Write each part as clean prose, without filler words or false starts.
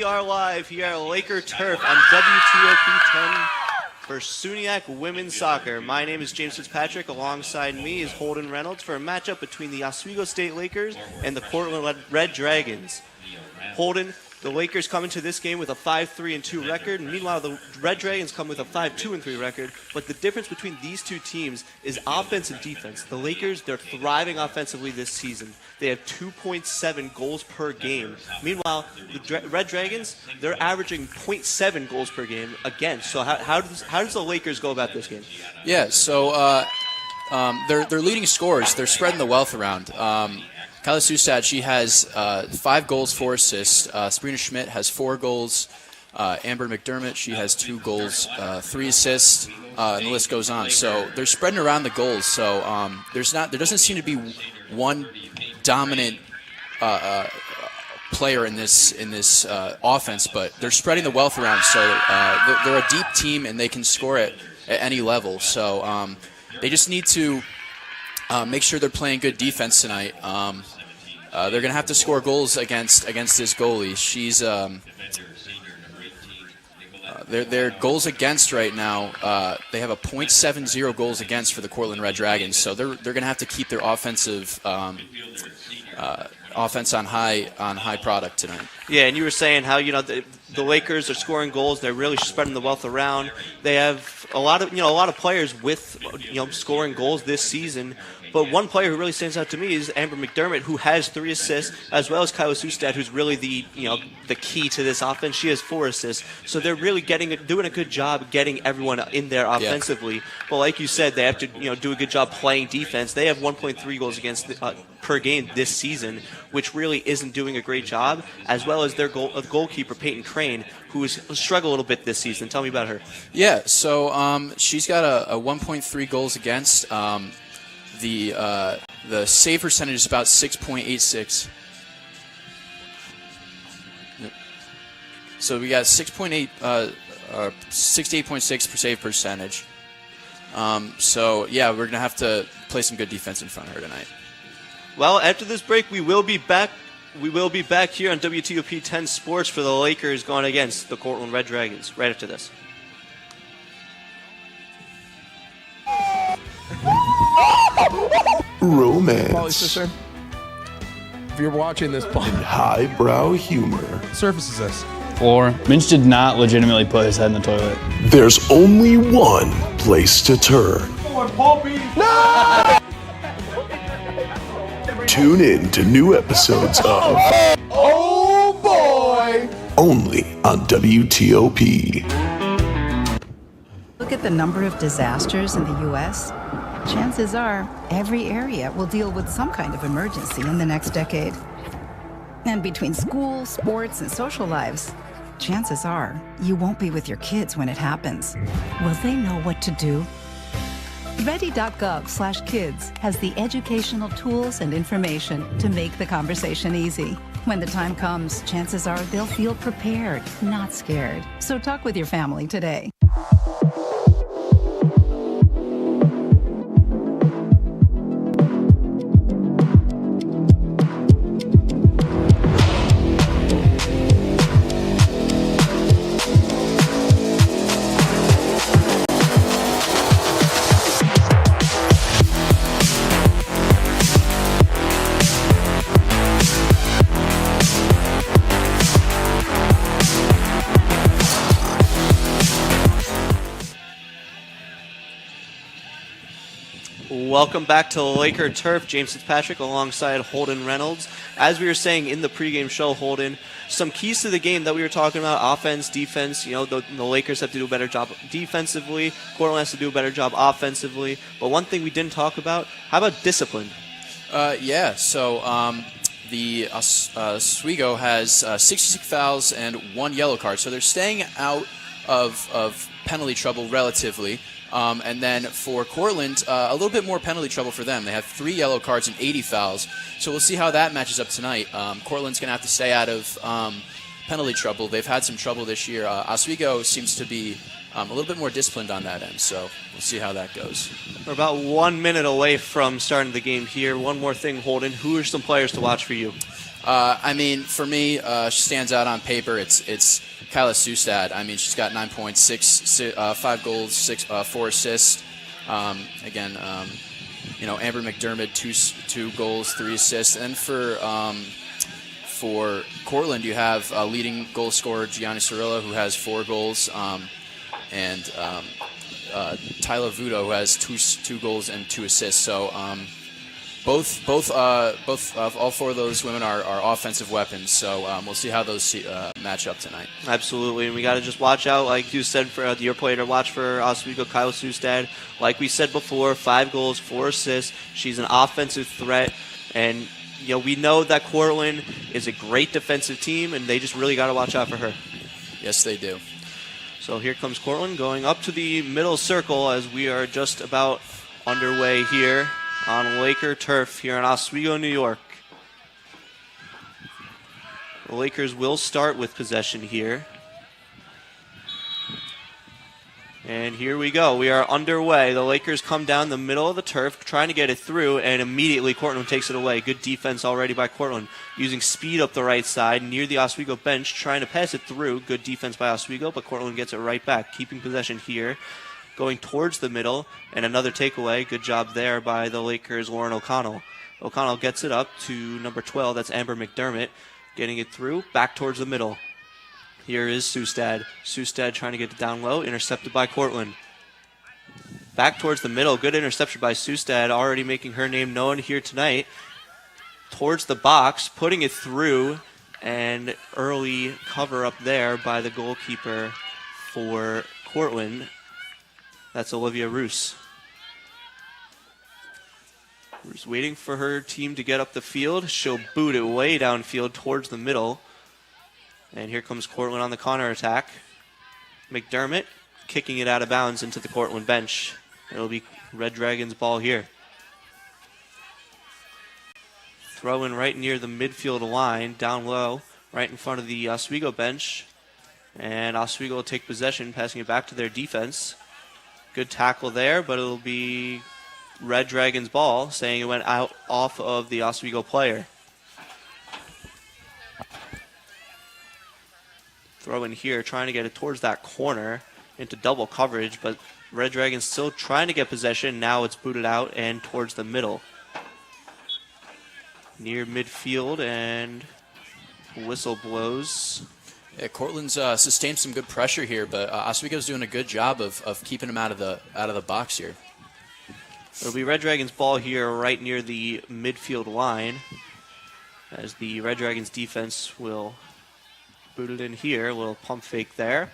are live here at Laker Turf on WTOP 10 for SUNY Women's Soccer. My name is James Fitzpatrick. Alongside me is Holden Reynolds for a matchup between the Oswego State Lakers and the Cortland Red Dragons. Holden, the Lakers come into this game with a 5-3-2 record. Meanwhile, the Red Dragons come with a 5-2-3 record. But the difference between these two teams is offense and defense. The Lakers, they're thriving offensively this season. They have 2.7 goals per game. Meanwhile, the Red Dragons, they're averaging 0.7 goals per game against. So how does the Lakers go about this game? Yeah, so they're leading scorers. They're spreading the wealth around. Kyla Susat, she has 5 goals, 4 assists. Sabrina Schmidt has 4 goals. Amber McDermott, she has 2 goals, 3 assists, and the list goes on. So they're spreading around the goals. So there doesn't seem to be one dominant player in this offense, but they're spreading the wealth around. So they're a deep team and they can score it at any level. So they just need to make sure they're playing good defense tonight. They're going to have to score goals against this goalie. She's their goals against right now. They have a .70 goals against for the Cortland Red Dragons. So they're going to have to keep their offensive offense on high product tonight. Yeah, and you were saying how the Lakers are scoring goals. They're really spreading the wealth around. They have a lot of players with scoring goals this season. But one player who really stands out to me is Amber McDermott, who has 3 assists, as well as Kyla Sustat, who's really the key to this offense. She has 4 assists. So they're really doing a good job getting everyone in there offensively. Yeah. But like you said, they have to do a good job playing defense. They have 1.3 goals against per game this season, which really isn't doing a great job, as well as their goalkeeper Peyton Crane, who has struggled a little bit this season. Tell me about her. Yeah, so she's got a 1.3 goals against. The save percentage is about 6.86. So we got 68.6 per save percentage. So yeah, we're gonna have to play some good defense in front of her tonight. Well, after this break, we will be back. We will be back here on WTOP 10 Sports for the Lakers going against the Cortland Red Dragons. Right after this. Romance. Polly sister, if you're watching this, and highbrow humor. Surfaces this. Floor. Minch did not legitimately put his head in the toilet. There's only one place to turn. No! Tune in to new episodes of Oh boy! only on WTOP. Look at the number of disasters in the U.S. Chances are every area will deal with some kind of emergency in the next decade. And between school, sports, and social lives, chances are you won't be with your kids when it happens. Will they know what to do? Ready.gov/kids has the educational tools and information to make the conversation easy. When the time comes, chances are they'll feel prepared, not scared. So talk with your family today. Welcome back to Laker Turf. James Fitzpatrick alongside Holden Reynolds. As we were saying in the pregame show, Holden, some keys to the game that we were talking about: offense, defense. The Lakers have to do a better job defensively. Cortland has to do a better job offensively. But one thing we didn't talk about: how about discipline? So the Oswego has 66 fouls and 1 yellow card, so they're staying out of penalty trouble relatively. And then for Cortland, a little bit more penalty trouble for them. They have 3 yellow cards and 80 fouls. So we'll see how that matches up tonight. Cortland's going to have to stay out of penalty trouble. They've had some trouble this year. Oswego seems to be a little bit more disciplined on that end. So we'll see how that goes. We're about 1 minute away from starting the game here. One more thing, Holden. Who are some players to watch for you? I mean, for me, she stands out on paper. It's Kyla Sustad. I mean, she's got 9 points, 5 goals, 4 assists. Again, Amber McDermott, 2 goals, 3 assists. And for Cortland, you have leading goal scorer Gianni Cirillo, who has 4 goals, and Tyler Vudo, who has 2 goals and 2 assists. So all 4 of those women are offensive weapons. So we'll see how those match up tonight. Absolutely, and we got to just watch out, like you said, for your player to watch for Oswego, Kyle Sustad. Like we said before, 5 goals, 4 assists. She's an offensive threat, and we know that Cortland is a great defensive team, and they just really got to watch out for her. Yes, they do. So here comes Cortland going up to the middle circle as we are just about underway here on Laker turf here in Oswego, New York. The Lakers will start with possession here. And here we go. We are underway. The Lakers come down the middle of the turf, trying to get it through, and immediately Cortland takes it away. Good defense already by Cortland. Using speed up the right side near the Oswego bench, trying to pass it through. Good defense by Oswego, but Cortland gets it right back. Keeping possession here. Going towards the middle, and another takeaway. Good job there by the Lakers' Lauren O'Connell. O'Connell gets it up to number 12. That's Amber McDermott. Getting it through, back towards the middle. Here is Sustad. Sustad trying to get it down low, intercepted by Cortland. Back towards the middle, good interception by Sustad, already making her name known here tonight. Towards the box, putting it through, and early cover up there by the goalkeeper for Cortland. That's Olivia Roos. Roos waiting for her team to get up the field. She'll boot it way downfield towards the middle. And here comes Cortland on the counter attack. McDermott kicking it out of bounds into the Cortland bench. It'll be Red Dragons' ball here. Throw in right near the midfield line, down low, right in front of the Oswego bench. And Oswego will take possession, passing it back to their defense. Good tackle there, but it'll be Red Dragons' ball, saying it went out off of the Oswego player. Throw in here, trying to get it towards that corner into double coverage, but Red Dragons still trying to get possession. Now it's booted out and towards the middle. Near midfield, and whistle blows. Yeah, Cortland's sustained some good pressure here, but Oswego's doing a good job of keeping him out of the box here. It'll be Red Dragons' ball here right near the midfield line, as the Red Dragons defense will boot it in here. A little pump fake there.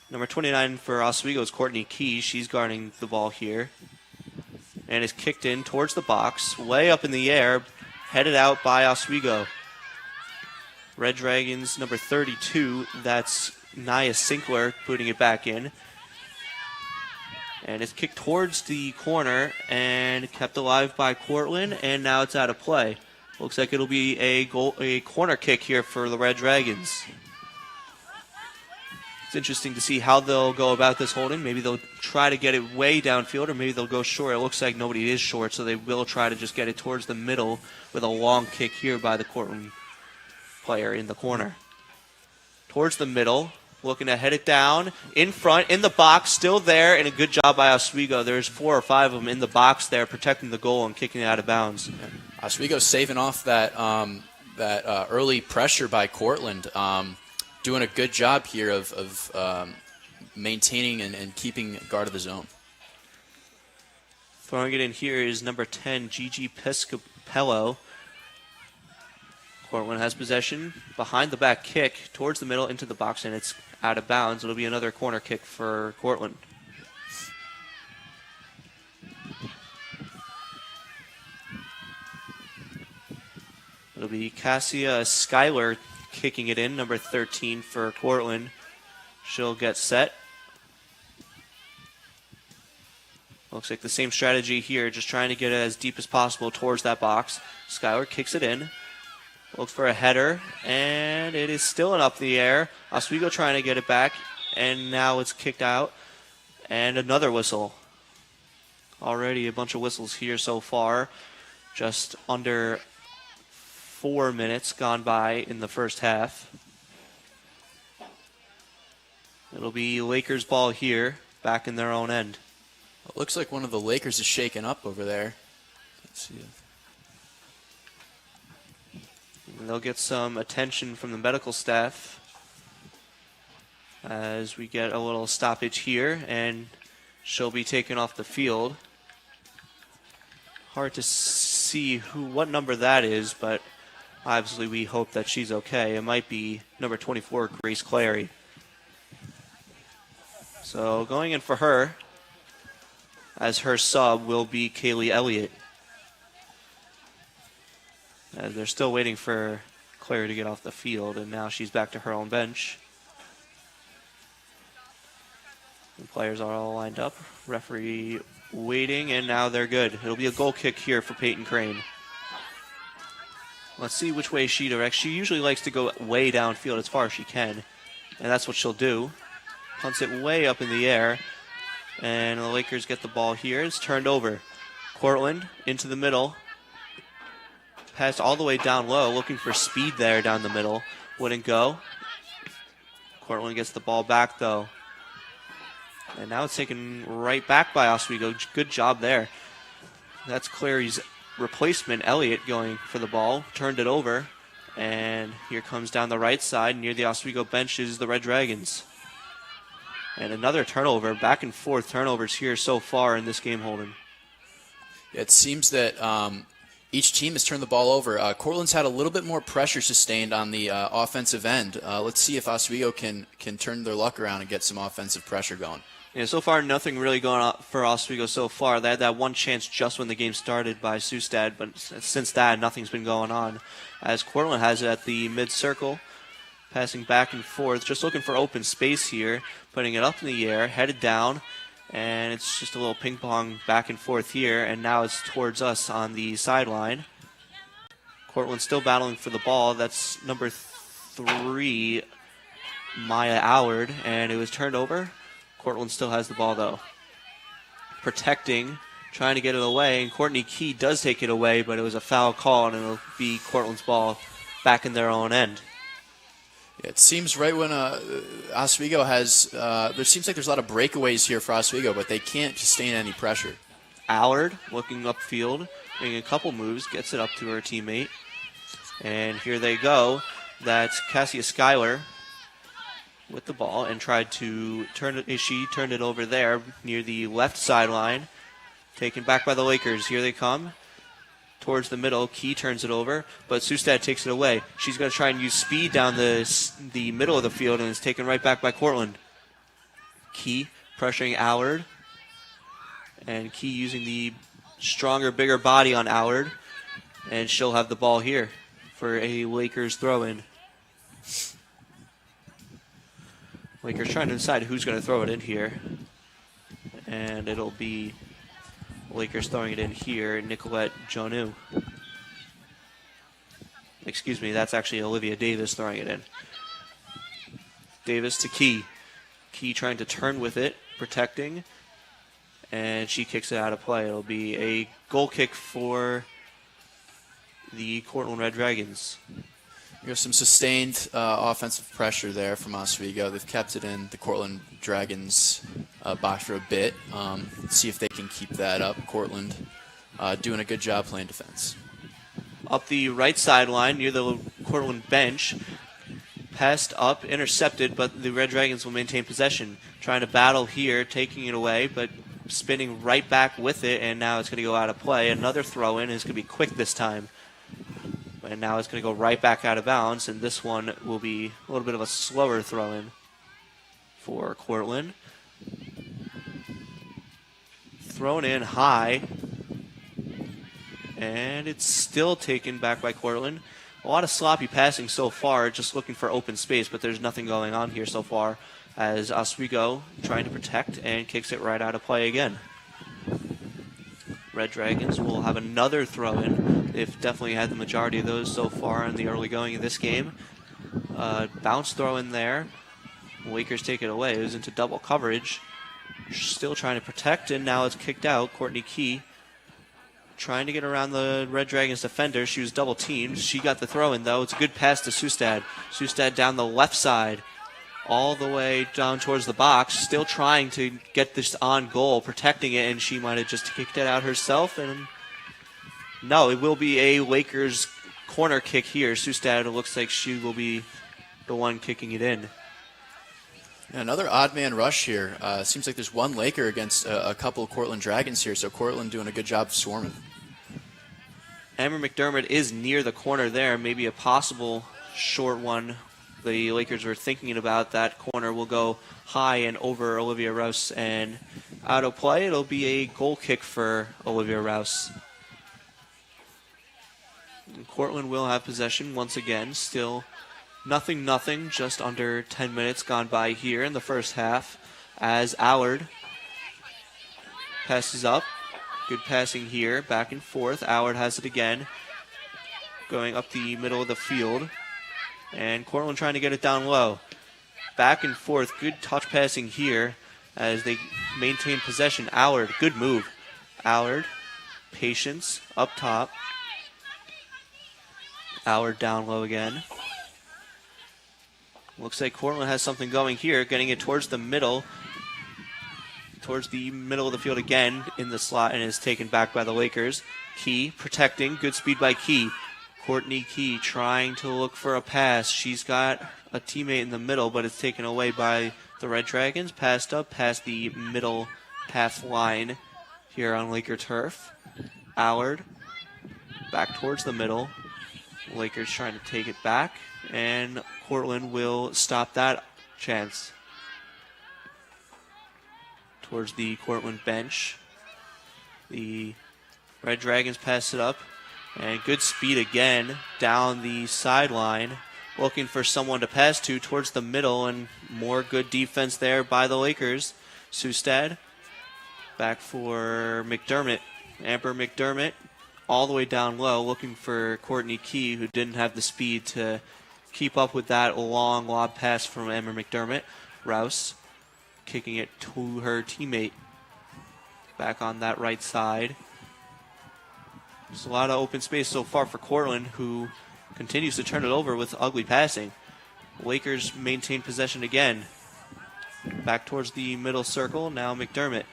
Number 29 for Oswego is Courtney Key. She's guarding the ball here. And is kicked in towards the box, way up in the air, headed out by Oswego. Red Dragons, number 32, that's Nia Sinkler putting it back in. And it's kicked towards the corner and kept alive by Cortland, and now it's out of play. Looks like it'll be a corner kick here for the Red Dragons. It's interesting to see how they'll go about this holding. Maybe they'll try to get it way downfield, or maybe they'll go short. It looks like nobody is short, so they will try to just get it towards the middle with a long kick here by the Cortland player in the corner. Towards the middle, looking to head it down. In front, in the box, still there, and a good job by Oswego. There's 4 or 5 of them in the box there, protecting the goal and kicking it out of bounds. Oswego saving off that early pressure by Cortland. Doing a good job here of maintaining and keeping guard of the zone. Throwing it in here is number 10, Gigi Piscopello. Cortland has possession, behind the back kick, towards the middle, into the box, and it's out of bounds. It'll be another corner kick for Cortland. It'll be Cassia Schuyler kicking it in, number 13 for Cortland. She'll get set. Looks like the same strategy here, just trying to get it as deep as possible towards that box. Schuyler kicks it in. Looks for a header, and it is still up in the air. Oswego trying to get it back, and now it's kicked out. And another whistle. Already a bunch of whistles here so far. Just under 4 minutes gone by in the first half. It'll be Lakers ball here, back in their own end. It looks like one of the Lakers is shaken up over there. Let's see. And they'll get some attention from the medical staff as we get a little stoppage here, and she'll be taken off the field. Hard to see what number that is, but obviously we hope that she's okay. It might be number 24, Grace Clary. So going in for her, as her sub will be Kaylee Elliott. As they're still waiting for Clary to get off the field, and now she's back to her own bench. The players are all lined up. Referee waiting, and now they're good. It'll be a goal kick here for Peyton Crane. Let's see which way she directs. She usually likes to go way downfield as far as she can, and that's what she'll do. Punts it way up in the air, and the Lakers get the ball here. It's turned over. Cortland into the middle. Pass all the way down low, looking for speed there down the middle. Wouldn't go. Cortland gets the ball back, though. And now it's taken right back by Oswego. Good job there. That's Clary's replacement, Elliott, going for the ball. Turned it over. And here comes down the right side. Near the Oswego bench is the Red Dragons. And another turnover. Back and forth turnovers here so far in this game, Holden. It seems that each team has turned the ball over. Cortland's had a little bit more pressure sustained on the offensive end. Let's see if Oswego can turn their luck around and get some offensive pressure going. Yeah, so far nothing really going on for Oswego so far. They had that one chance just when the game started by Sustad, but since that, nothing's been going on. As Cortland has it at the mid-circle, passing back and forth, just looking for open space here, putting it up in the air, headed down, and it's just a little ping-pong back and forth here, and now it's towards us on the sideline. Cortland still battling for the ball. That's number 3, Maya Allard, and it was turned over. Cortland still has the ball, though. Protecting, trying to get it away, and Courtney Key does take it away, but it was a foul call, and it'll be Cortland's ball back in their own end. It seems right when Oswego has, there seems like there's a lot of breakaways here for Oswego, but they can't sustain any pressure. Allard looking upfield, making a couple moves, gets it up to her teammate. And here they go. That's Cassia Schuyler with the ball and tried to turn it. She turned it over there near the left sideline. Taken back by the Lakers. Here they come. Towards the middle, Key turns it over, but Sustad takes it away. She's going to try and use speed down the middle of the field, and it's taken right back by Cortland. Key pressuring Allard, and Key using the stronger, bigger body on Allard, and she'll have the ball here for a Lakers throw-in. Lakers trying to decide who's going to throw it in here, and it'll be Lakers throwing it in here, Nicolette Jonu. Excuse me, that's actually Olivia Davis throwing it in. Davis to Key. Key trying to turn with it, protecting, and she kicks it out of play. It'll be a goal kick for the Cortland Red Dragons. There's some sustained offensive pressure there from Oswego. They've kept it in the Cortland Dragons box for a bit. See if they can keep that up. Cortland doing a good job playing defense. Up the right sideline near the Cortland bench. Passed up, intercepted, but the Red Dragons will maintain possession. Trying to battle here, taking it away, but spinning right back with it, and now it's going to go out of play. Another throw-in is going to be quick this time. And now it's going to go right back out of bounds, and this one will be a little bit of a slower throw-in for Cortland. Thrown in high, and it's still taken back by Cortland. A lot of sloppy passing so far, just looking for open space, but there's nothing going on here so far as Oswego trying to protect and kicks it right out of play again. Red Dragons will have another throw-in. They've definitely had the majority of those so far in the early going of this game. Bounce throw in there. Lakers take it away. It was into double coverage. Still trying to protect, and now it's kicked out. Courtney Key trying to get around the Red Dragons defender. She was double teamed. She got the throw in though. It's a good pass to Sustad. Sustad down the left side, all the way down towards the box, still trying to get this on goal, protecting it, and she might have just kicked it out herself. And no, it will be a Lakers corner kick here. Sustad looks like she will be the one kicking it in. Yeah, another odd man rush here. Seems like there's one Laker against a couple of Cortland Dragons here, so Cortland doing a good job of swarming. Amber McDermott is near the corner there, maybe a possible short one. The Lakers were thinking about that corner will go high and over Olivia Rouse, and out of play, it'll be a goal kick for Olivia Rouse. And Cortland will have possession once again, still nothing, just under 10 minutes gone by here in the first half as Allard passes up. Good passing here, back and forth. Allard has it again, going up the middle of the field. And Cortland trying to get it down low. Back and forth, good touch passing here as they maintain possession. Allard, good move. Allard, patience, up top. Allard down low again. Looks like Cortland has something going here, getting it towards the middle of the field again in the slot, and is taken back by the Lakers. Key protecting, good speed by Key. Courtney Key trying to look for a pass. She's got a teammate in the middle, but it's taken away by the Red Dragons. Passed up past the middle half line here on Laker turf. Allard back towards the middle. Lakers trying to take it back, and Cortland will stop that chance. Towards the Cortland bench. The Red Dragons pass it up, and good speed again down the sideline, looking for someone to pass to towards the middle, and more good defense there by the Lakers. Sustad back for McDermott. Amber McDermott all the way down low, looking for Courtney Key, who didn't have the speed to keep up with that long lob pass from Amber McDermott. Rouse kicking it to her teammate back on that right side. There's a lot of open space so far for Cortland, who continues to turn it over with ugly passing. Lakers maintain possession again. Back towards the middle circle, now McDermott.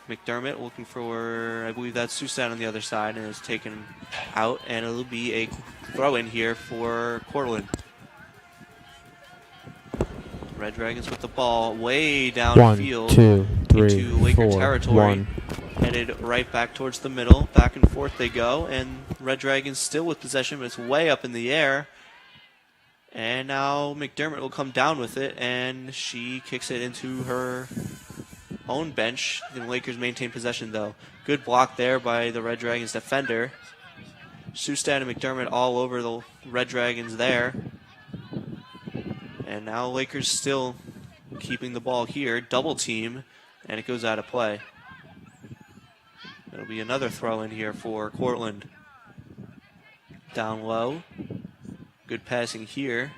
McDermott looking for, I believe that's Sustad on the other side, and is taken out, and it'll be a throw-in here for Cortland. Red Dragons with the ball way downfield into Laker territory. Headed right back towards the middle. Back and forth they go, and Red Dragons still with possession, but it's way up in the air. And now McDermott will come down with it, and she kicks it into her own bench. The Lakers maintain possession, though. Good block there by the Red Dragons defender. Sustad and McDermott all over the Red Dragons there. And now Lakers still keeping the ball here. Double team, and it goes out of play. It'll be another throw in here for Cortland. Down low. Good passing here.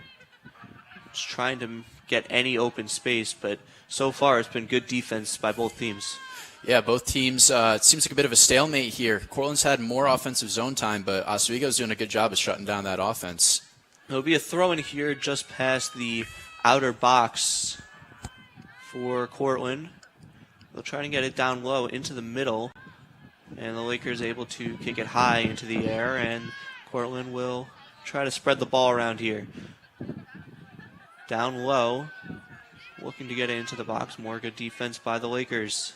Just trying to get any open space, but so far it's been good defense by both teams. Yeah, both teams, it seems like a bit of a stalemate here. Cortland's had more offensive zone time, but Oswego's doing a good job of shutting down that offense. There'll be a throw in here just past the outer box for Cortland. They'll try to get it down low into the middle, and the Lakers able to kick it high into the air, and Cortland will try to spread the ball around here. Down low, looking to get it into the box. More good defense by the Lakers.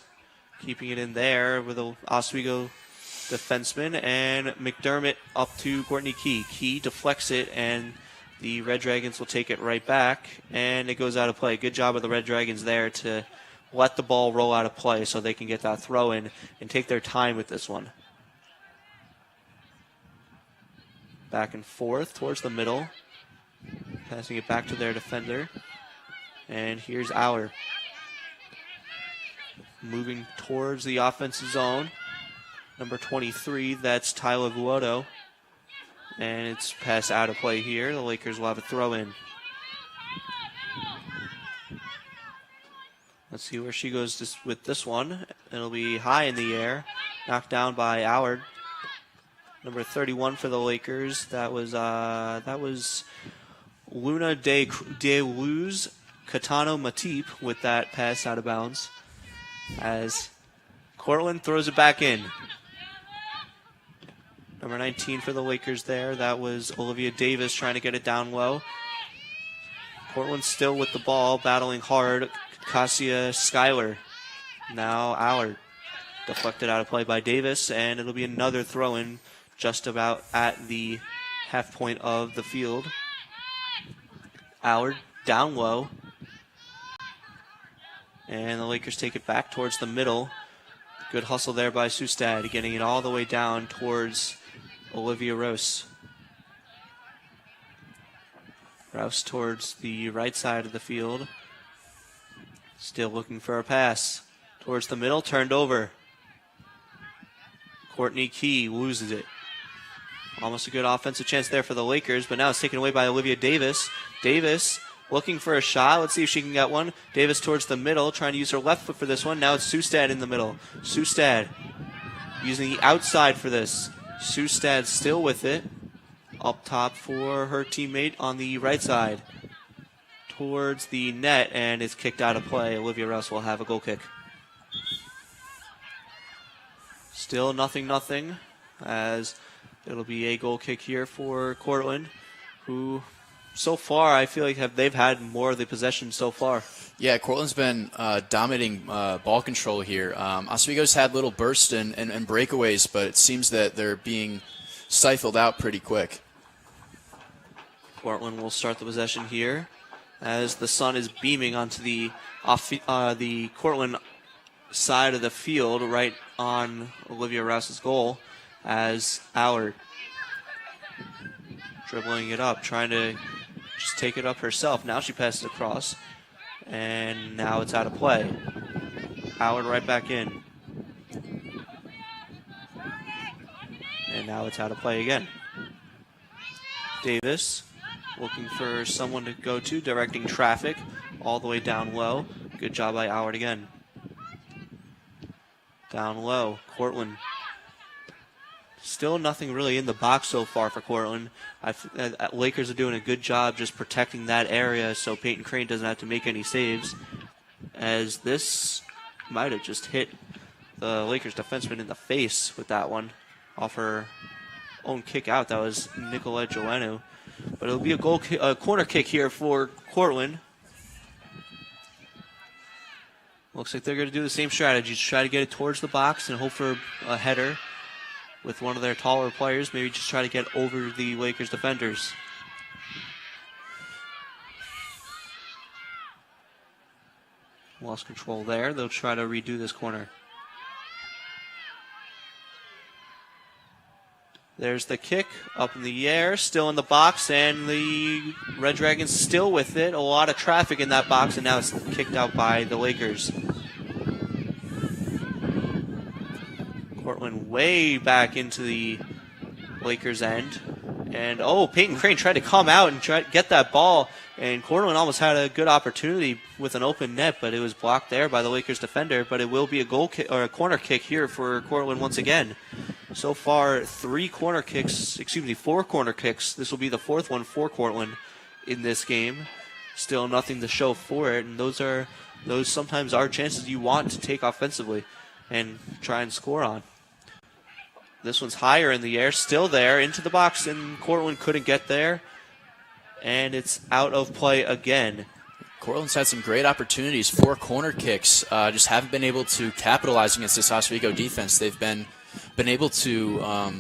Keeping it in there with a Oswego defenseman, and McDermott up to Courtney Key. Key deflects it, and the Red Dragons will take it right back, and it goes out of play. Good job of the Red Dragons there to let the ball roll out of play so they can get that throw in and take their time with this one. Back and forth towards the middle. Passing it back to their defender. And here's Allard. Moving towards the offensive zone. Number 23, that's Tyler Vuoto. And it's passed out of play here. The Lakers will have a throw in. Let's see where she goes with this one. It'll be high in the air. Knocked down by Howard. Number 31 for the Lakers. That was Luna de Luz Catano Matip with that pass out of bounds. As Cortland throws it back in. Number 19 for the Lakers there. That was Olivia Davis trying to get it down low. Cortland still with the ball, battling hard. Cassia Schuyler. Now Howard. Deflected out of play by Davis, and it'll be another throw-in just about at the half point of the field. Howard down low. And the Lakers take it back towards the middle. Good hustle there by Sustad, getting it all the way down towards Olivia Rouse. Rouse towards the right side of the field. Still looking for a pass. Towards the middle, turned over. Courtney Key loses it. Almost a good offensive chance there for the Lakers, but now it's taken away by Olivia Davis. Davis looking for a shot. Let's see if she can get one. Davis towards the middle, trying to use her left foot for this one. Now it's Sustad in the middle. Sustad using the outside for this. Sustad still with it. Up top for her teammate on the right side. Towards the net, and it's kicked out of play. Olivia Rouse will have a goal kick. Still 0-0, as it'll be a goal kick here for Cortland, who so far I feel like they've had more of the possession so far. Yeah, Cortland's been dominating ball control here. Oswego's had little bursts and breakaways, but it seems that they're being stifled out pretty quick. Cortland will start the possession here as the sun is beaming onto the Cortland side of the field right on Olivia Rouse's goal, as Howard dribbling it up, trying to just take it up herself. Now she passes across, and now it's out of play. Howard right back in. And now it's out of play again. Davis looking for someone to go to, directing traffic all the way down low. Good job by Howard again. Down low, Cortland. Still nothing really in the box so far for Cortland. Lakers are doing a good job just protecting that area so Peyton Crane doesn't have to make any saves. As this might have just hit the Lakers defenseman in the face with that one off her own kick out. That was Nicolette Joannou. But it'll be a corner kick here for Cortland. Looks like they're going to do the same strategy. Just try to get it towards the box and hope for a header with one of their taller players. Maybe just try to get over the Lakers defenders. Lost control there. They'll try to redo this corner. There's the kick up in the air, still in the box, and the Red Dragons still with it. A lot of traffic in that box, and now it's kicked out by the Lakers. Cortland way back into the Lakers' end. And, Peyton Crane tried to come out and try to get that ball, and Cortland almost had a good opportunity with an open net, but it was blocked there by the Lakers defender. But it will be a goal kick or a corner kick here for Cortland once again. So far, 4 corner kicks. This will be the fourth one for Cortland in this game. Still nothing to show for it, and those sometimes are chances you want to take offensively and try and score on. This one's higher in the air, still there, into the box, and Cortland couldn't get there, and it's out of play again. Cortland's had some great opportunities for corner kicks, just haven't been able to capitalize against this Oswego defense. They've been able to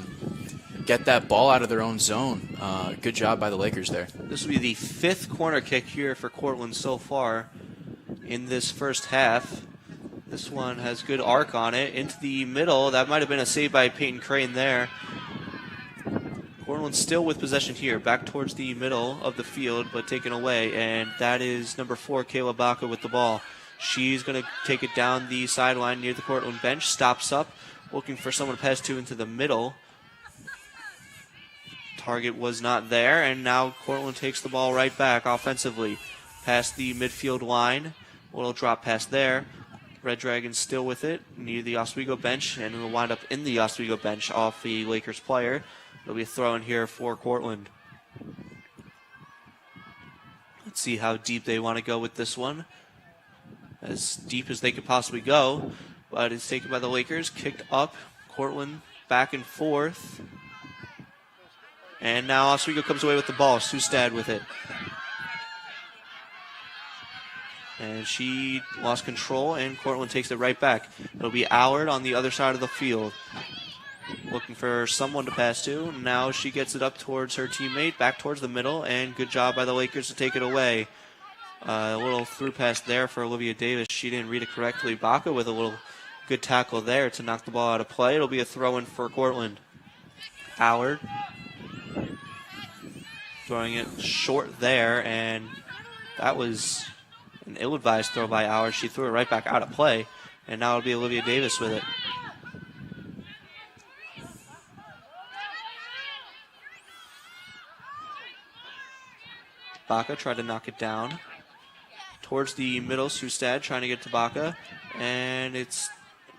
get that ball out of their own zone. Good job by the Lakers there. This will be the 5th corner kick here for Cortland so far in this first half. This one has good arc on it. Into the middle. That might have been a save by Peyton Crane there. Cortland still with possession here. Back towards the middle of the field, but taken away. And that is number 4, Kayla Baca with the ball. She's going to take it down the sideline near the Cortland bench. Stops up. Looking for someone to pass to into the middle. Target was not there, and now Cortland takes the ball right back offensively. Past the midfield line. Little drop pass there. Red Dragons still with it near the Oswego bench, and will wind up in the Oswego bench off the Lakers player. It'll be a throw in here for Cortland. Let's see how deep they want to go with this one. As deep as they could possibly go, but it's taken by the Lakers, kicked up. Cortland back and forth. And now Oswego comes away with the ball. Sustad with it. And she lost control, and Cortland takes it right back. It'll be Allard on the other side of the field, looking for someone to pass to. Now she gets it up towards her teammate, back towards the middle, and good job by the Lakers to take it away. A little through pass there for Olivia Davis. She didn't read it correctly. Baca with a little good tackle there to knock the ball out of play. It'll be a throw-in for Cortland. Allard throwing it short there, and that was an ill-advised throw by Allard. She threw it right back out of play, and now it'll be Olivia Davis with it. Baca tried to knock it down towards the middle. Sustad trying to get to Baca, and it's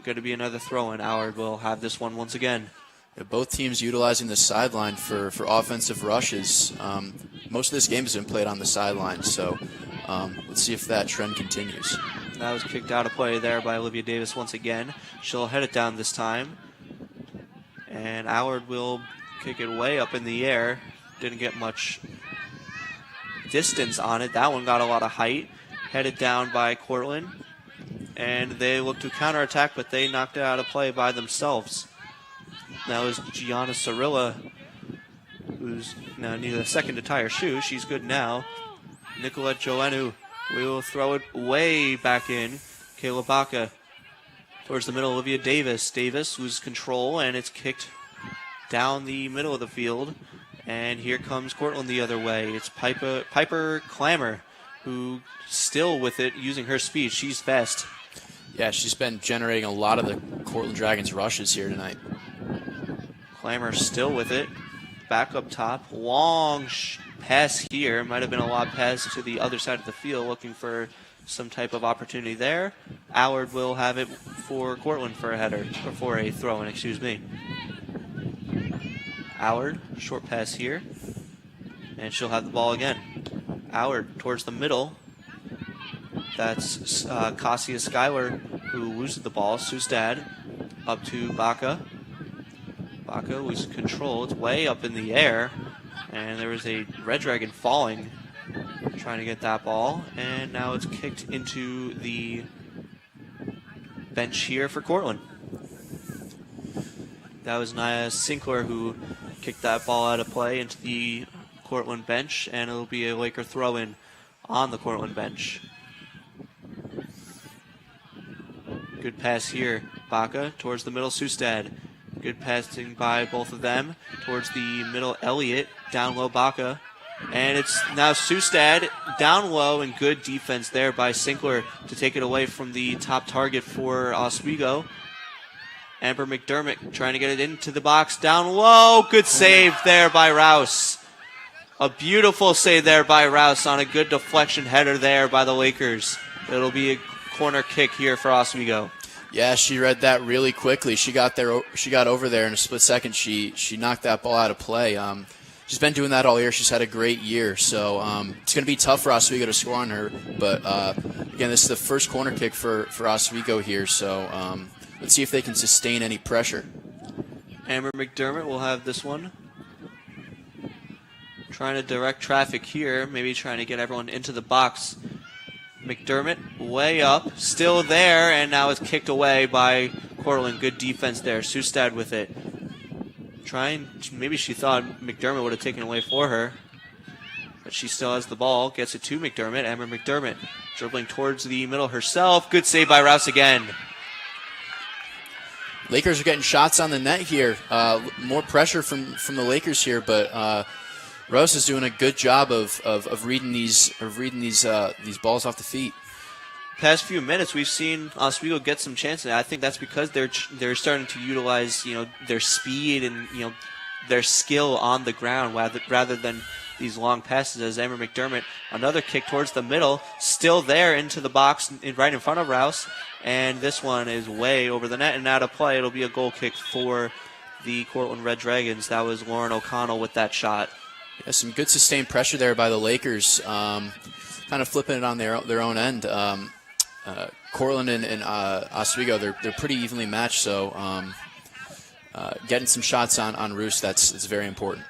going to be another throw-in. Allard will have this one once again. Yeah, both teams utilizing the sideline for offensive rushes. Most of this game has been played on the sideline, so let's see if that trend continues. That was kicked out of play there by Olivia Davis once again. She'll head it down this time, and Allard will kick it way up in the air. Didn't get much distance on it. That one got a lot of height. Headed down by Cortland, and they look to counterattack, but they knocked it out of play by themselves. That was Gianna Cirilla, who's now needed a second to tie her shoe. She's good now. Nicolette Joenu will throw it way back in. Kayla Baca towards the middle. Olivia Davis. Davis loses control, and it's kicked down the middle of the field. And here comes Cortland the other way. It's Piper Clammer, who still with it, using her speed. She's fast. Yeah, she's been generating a lot of the Cortland Dragons rushes here tonight. Clammer still with it. Back up top. Long pass here. Might have been a lob pass to the other side of the field, looking for some type of opportunity there. Allard will have it for Cortland for a header, or for a throw-in, excuse me. Allard, short pass here. And she'll have the ball again. Allard towards the middle. That's Cassia Schuyler, who loses the ball. Sustad up to Baca. Baca loses control. It's way up in the air. And there was a Red Dragon falling, trying to get that ball. And now it's kicked into the bench here for Cortland. That was Nia Sinclair who kicked that ball out of play into the Cortland bench, and it'll be a Laker throw-in on the Cortland bench. Good pass here. Baca towards the middle. Sustad. Good passing by both of them. Towards the middle, Elliott. Down low, Baca. And it's now Sustad down low, and good defense there by Sinclair to take it away from the top target for Oswego. Amber McDermott trying to get it into the box. Down low. Good save there by Rouse. A beautiful save there by Rouse on a good deflection header there by the Lakers. It'll be a corner kick here for Oswego. Yeah, she read that really quickly. She got there. She got over there in a split second. She knocked that ball out of play. She's been doing that all year. She's had a great year. So it's going to be tough for Oswego to score on her. But again, this is the first corner kick for Oswego here. So let's see if they can sustain any pressure. Amber McDermott will have this one. Trying to direct traffic here. Maybe trying to get everyone into the box. McDermott way up, still there, and now it's kicked away by Cortland. Good defense there. Sustad with it. Maybe she thought McDermott would have taken it away for her, but she still has the ball. Gets it to McDermott. Amber McDermott dribbling towards the middle herself. Good save by Rouse again. Lakers are getting shots on the net here. More pressure from the Lakers here, but Rose is doing a good job of reading these balls off the feet. Past few minutes, we've seen Oswego get some chances. I think that's because they're starting to utilize their speed and their skill on the ground rather than these long passes as Amber McDermott, another kick towards the middle, still there into the box right in front of Rouse. And this one is way over the net and out of play. It'll be a goal kick for the Cortland Red Dragons. That was Lauren O'Connell with that shot. Yeah, some good sustained pressure there by the Lakers, kind of flipping it on their own end. Cortland and Oswego, they're pretty evenly matched, so getting some shots on Roos, it's very important.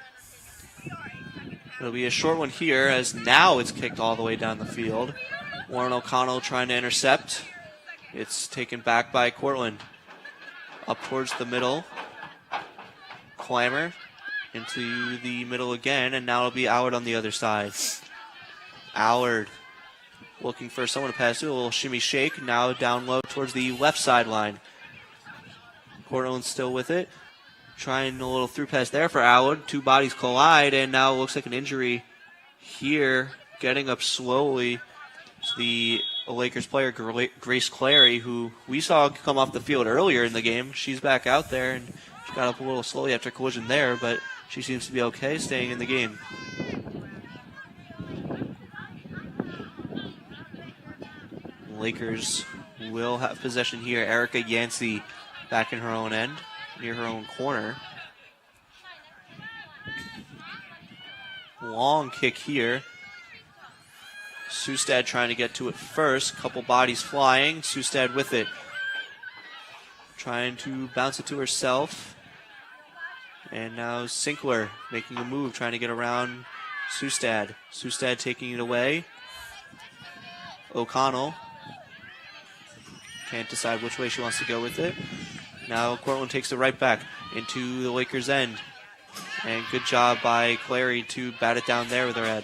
It'll be a short one here as now it's kicked all the way down the field. Lauren O'Connell trying to intercept. It's taken back by Cortland. Up towards the middle. Clammer into the middle again, and now it'll be Allard on the other side. Allard looking for someone to pass to. A little shimmy shake. Now down low towards the left sideline. Cortland still with it. Trying a little through pass there for Allard. Two bodies collide, and now it looks like an injury here. Getting up slowly. It's the Lakers player, Grace Clary, who we saw come off the field earlier in the game. She's back out there, and she got up a little slowly after collision there, but she seems to be okay, staying in the game. Lakers will have possession here. Erica Yancey back in her own end, near her own corner. Long kick here. Sustad trying to get to it first. Couple bodies flying. Sustad with it. Trying to bounce it to herself. And now Sinkler making a move, trying to get around Sustad. Sustad taking it away. O'Connell can't decide which way she wants to go with it. Now Cortland takes it right back into the Lakers' end. And good job by Clary to bat it down there with her head.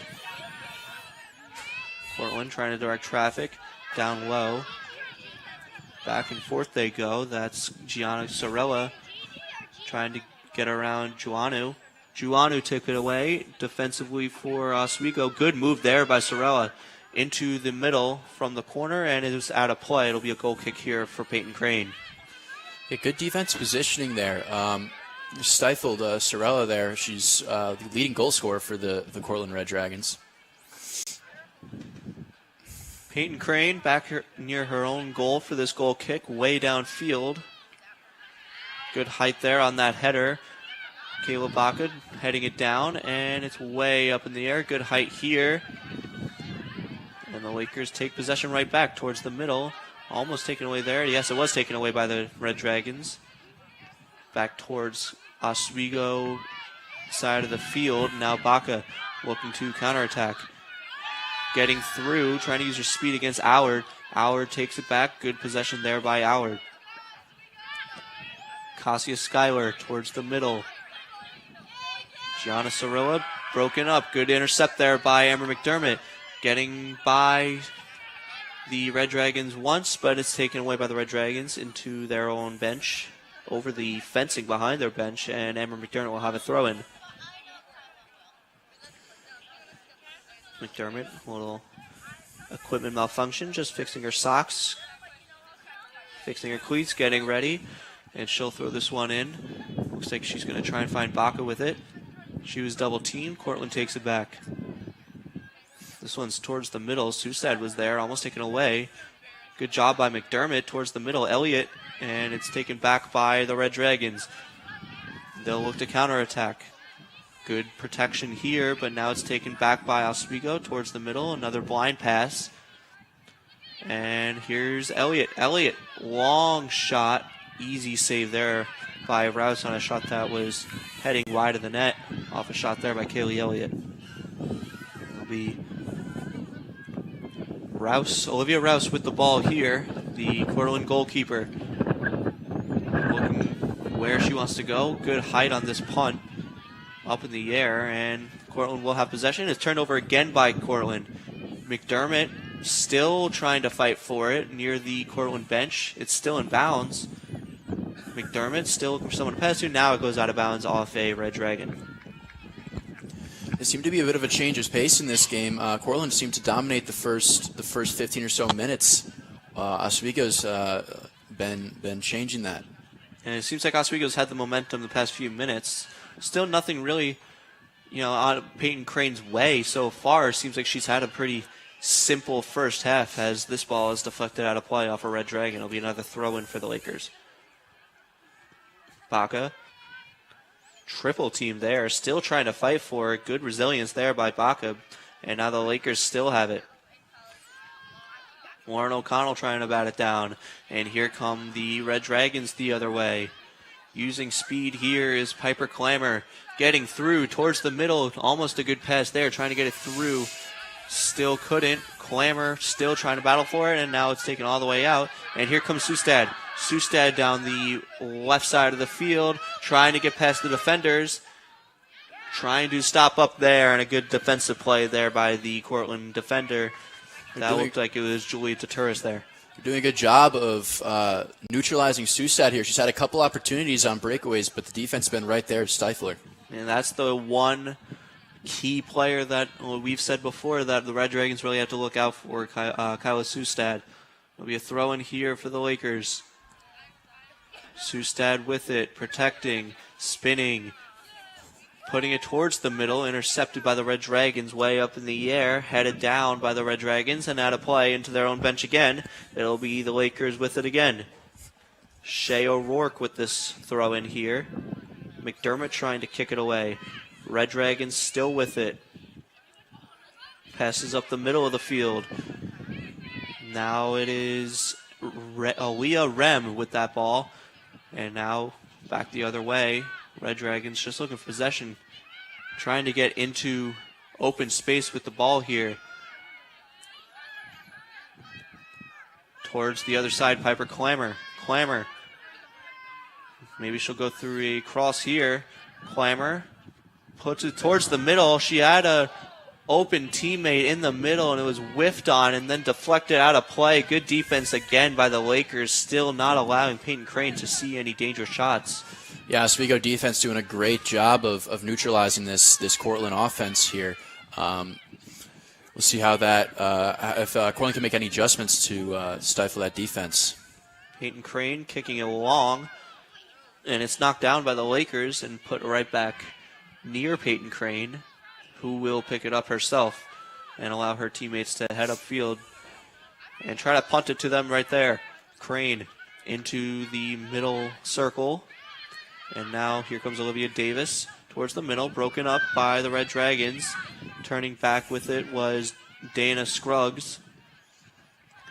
Cortland trying to direct traffic down low. Back and forth they go. That's Gianna Sorella trying to get around Juanu. Juanu took it away defensively for Oswego. Good move there by Sorella into the middle from the corner, and it was out of play. It'll be a goal kick here for Peyton Crane. Yeah, good defense positioning there. Stifled Sorella there. She's the leading goal scorer for the Cortland Red Dragons. Peyton Crane back here near her own goal for this goal kick, way downfield. Good height there on that header. Kayla Baca heading it down, and it's way up in the air. Good height here. And the Lakers take possession right back towards the middle. Almost taken away there. Yes, it was taken away by the Red Dragons. Back towards Oswego side of the field. Now Baca looking to counterattack. Getting through, trying to use her speed against Allard. Allard takes it back. Good possession there by Allard. Cassia Schuyler towards the middle. Gianna Sorilla broken up. Good intercept there by Amber McDermott. Getting by the Red Dragons once, but it's taken away by the Red Dragons into their own bench. Over the fencing behind their bench, and Amber McDermott will have a throw-in. McDermott, a little equipment malfunction, just fixing her socks, fixing her cleats, getting ready, and she'll throw this one in. Looks like she's going to try and find Baca with it. She was double teamed. Cortland takes it back. This one's towards the middle. Sustad was there, almost taken away. Good job by McDermott towards the middle. Elliott, and it's taken back by the Red Dragons. They'll look to counterattack. Good protection here, but now it's taken back by Oswego towards the middle. Another blind pass. And here's Elliott. Elliott, long shot. Easy save there by Rouse on a shot that was heading wide of the net. Off a shot there by Kaylee Elliott. It'll be Rouse, Olivia Rouse with the ball here. The Cortland goalkeeper looking where she wants to go. Good height on this punt. Up in the air, and Cortland will have possession. It's turned over again by Cortland. McDermott still trying to fight for it near the Cortland bench. It's still in bounds. McDermott still looking for someone to pass to. Now it goes out of bounds off a Red Dragon. There seemed to be a bit of a change of pace in this game. Cortland seemed to dominate the first 15 or so minutes. Oswego's been changing that. And it seems like Oswego's had the momentum the past few minutes. Still nothing really on Peyton Crane's way so far. Seems like she's had a pretty simple first half as this ball is deflected out of play off a Red Dragon. It'll be another throw-in for the Lakers. Baca. Triple team there. Still trying to fight for it. Good resilience there by Baca. And now the Lakers still have it. Lauren O'Connell trying to bat it down. And here come the Red Dragons the other way. Using speed here is Piper Clammer. Getting through towards the middle. Almost a good pass there. Trying to get it through. Still couldn't. Clammer still trying to battle for it. And now it's taken all the way out. And here comes Sustad. Sustad down the left side of the field. Trying to get past the defenders. Trying to stop up there. And a good defensive play there by the Cortland defender. That looked like it was Julia Taturis there. You're doing a good job of neutralizing Sustad here. She's had a couple opportunities on breakaways, but the defense has been right there to stifle her. And that's the one key player that we've said before that the Red Dragons really have to look out for, Kyla Sustad. There'll be a throw in here for the Lakers. Sustad with it, protecting, spinning, putting it towards the middle, intercepted by the Red Dragons way up in the air, headed down by the Red Dragons, and out of play into their own bench again. It'll be the Lakers with it again. Shea O'Rourke with this throw in here. McDermott trying to kick it away. Red Dragons still with it. Passes up the middle of the field. Now it is Leah Rem with that ball. And now back the other way. Red Dragons just looking for possession. Trying to get into open space with the ball here. Towards the other side, Piper Clammer. Clammer. Maybe she'll go through a cross here. Clammer puts it towards the middle. She had a open teammate in the middle, and it was whiffed on and then deflected out of play. Good defense again by the Lakers, still not allowing Peyton Crane to see any dangerous shots. Yeah, Oswego defense doing a great job of neutralizing this Cortland offense here. We'll see how that if Cortland can make any adjustments to stifle that defense. Peyton Crane kicking it along, and it's knocked down by the Lakers and put right back near Peyton Crane, who will pick it up herself and allow her teammates to head upfield and try to punt it to them right there. Crane into the middle circle. And now here comes Olivia Davis towards the middle, broken up by the Red Dragons. Turning back with it was Dana Scruggs.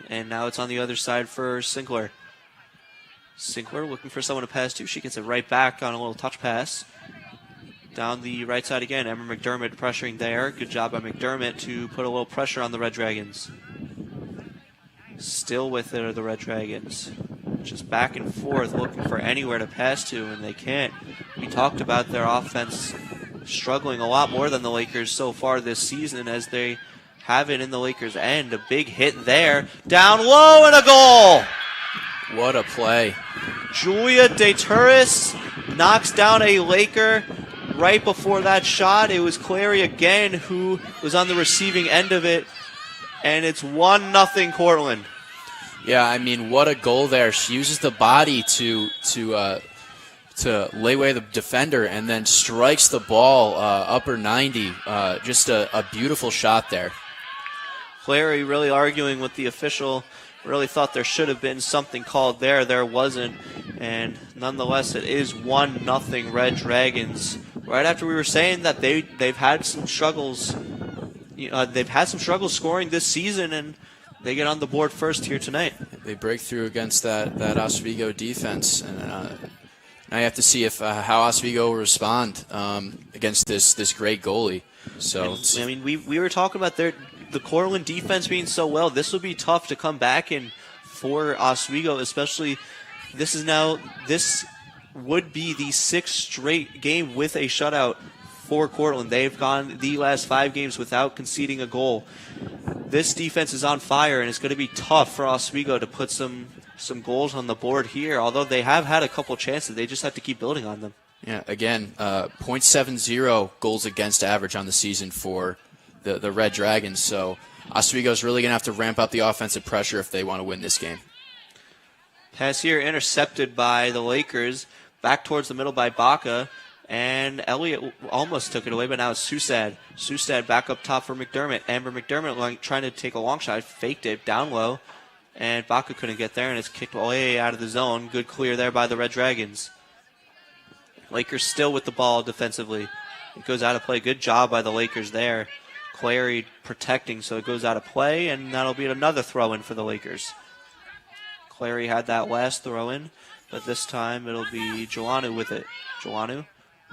And now it's on the other side for Sinclair. Sinclair looking for someone to pass to. She gets it right back on a little touch pass. Down the right side again, Emma McDermott pressuring there. Good job by McDermott to put a little pressure on the Red Dragons. Still with it are the Red Dragons. Just back and forth looking for anywhere to pass to, and they can't. We talked about their offense struggling a lot more than the Lakers so far this season as they have it in the Lakers' end. A big hit there. Down low and a goal! What a play. Julia DeTuris knocks down a Laker. Right before that shot, it was Clary again who was on the receiving end of it, and it's 1-0 Cortland. Yeah, I mean, what a goal there. She uses the body to lay away the defender and then strikes the ball upper 90. Just a beautiful shot there. Clary really arguing with the official. Really thought there should have been something called there. There wasn't. And nonetheless, it is 1-0 Red Dragons. Right after we were saying that they've had some struggles. They've had some struggles scoring this season, and they get on the board first here tonight. They break through against that Oswego defense, and now you have to see if how Oswego will respond against this great goalie. So I mean, we were talking about the Cortland defense being so well. This will be tough to come back in for Oswego, especially this would be the 6th straight game with a shutout for Cortland. They've gone the last 5 games without conceding a goal. This defense is on fire, and it's going to be tough for Oswego to put some goals on the board here. Although they have had a couple chances, they just have to keep building on them. Yeah, again, .70 goals against average on the season for the Red Dragons. So Oswego's really going to have to ramp up the offensive pressure if they want to win this game. Pass here intercepted by the Lakers. Back towards the middle by Baca. And Elliott almost took it away, but now it's Sustad. Sustad back up top for McDermott. Amber McDermott trying to take a long shot, faked it down low, and Baca couldn't get there, and it's kicked way out of the zone. Good clear there by the Red Dragons. Lakers still with the ball defensively. It goes out of play. Good job by the Lakers there. Clary protecting, so it goes out of play, and that'll be another throw-in for the Lakers. Clary had that last throw-in, but this time it'll be Joannou with it. Joannou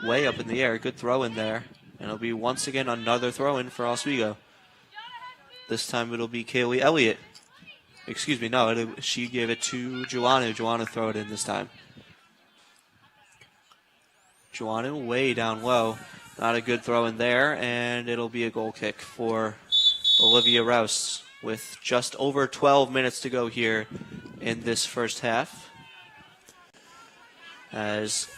way up in the air. Good throw-in there. And it'll be once again another throw-in for Oswego. This time it'll be Kaylee Elliott. Excuse me, no, she gave it to Joannou. Joannou throw it in this time. Joannou way down low. Not a good throw in there, and it'll be a goal kick for Olivia Rouse with just over 12 minutes to go here in this first half. As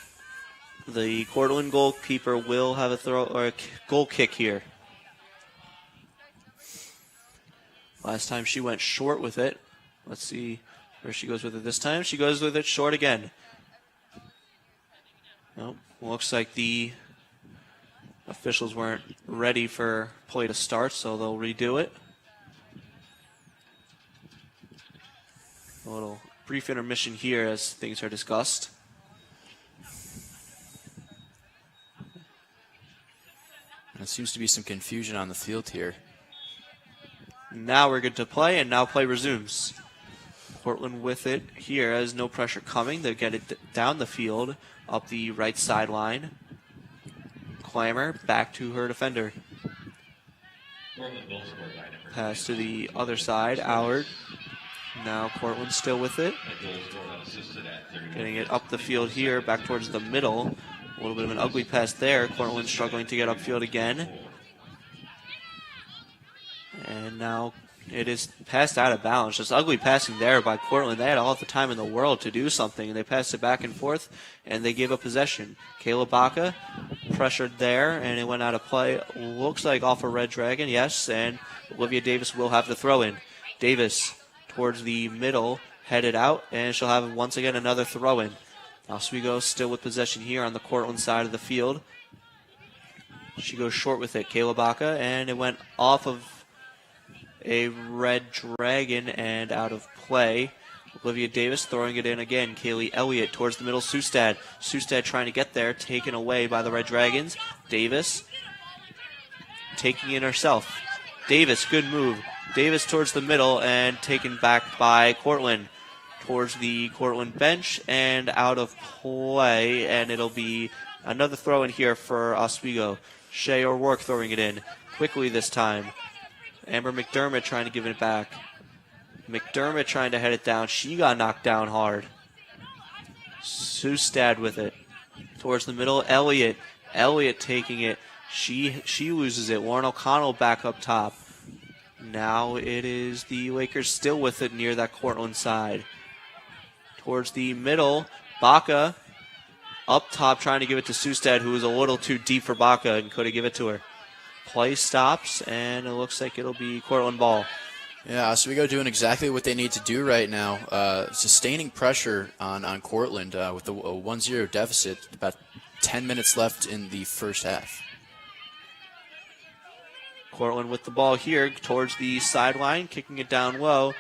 the Cortland goalkeeper will have a throw or a goal kick here. Last time she went short with it. Let's see where she goes with it this time. She goes with it short again. Nope. Looks like the officials weren't ready for play to start, so they'll redo it. A little brief intermission here as things are discussed. There seems to be some confusion on the field here. Now we're good to play, and now play resumes. Cortland with it here as no pressure coming. They get it down the field, up the right sideline. Clammer back to her defender. Pass to the other side, Allard. Now Cortland still with it. Getting it up the field here, back towards the middle. A little bit of an ugly pass there. Cortland struggling to get upfield again. And now it is passed out of bounds. Just ugly passing there by Cortland. They had all the time in the world to do something, and they passed it back and forth, and they gave up possession. Kayla Baca pressured there, and it went out of play. Looks like off a Red Dragon, yes, and Olivia Davis will have the throw-in. Davis towards the middle, headed out, and she'll have once again another throw-in. Oswego still with possession here on the Cortland side of the field. She goes short with it, Kayla Baca, and it went off of a Red Dragon and out of play. Olivia Davis throwing it in again. Kaylee Elliott towards the middle. Sustad. Sustad trying to get there. Taken away by the Red Dragons. Davis taking it herself. Davis, good move. Davis towards the middle and taken back by Cortland. Towards the Cortland bench and out of play. And it'll be another throw in here for Oswego. Shea O'Rourke throwing it in. Quickly this time. Amber McDermott trying to give it back. McDermott trying to head it down. She got knocked down hard. Sustad with it. Towards the middle, Elliott. Elliott taking it. She loses it. Lauren O'Connell back up top. Now it is the Lakers still with it near that Cortland side. Towards the middle, Baca up top trying to give it to Sustad, who was a little too deep for Baca and couldn't give it to her. Play stops, and it looks like it'll be Cortland ball. Yeah, Oswego doing exactly what they need to do right now. Sustaining pressure on Cortland with a 1-0 deficit. About 10 minutes left in the first half. Cortland with the ball here towards the sideline, kicking it down low,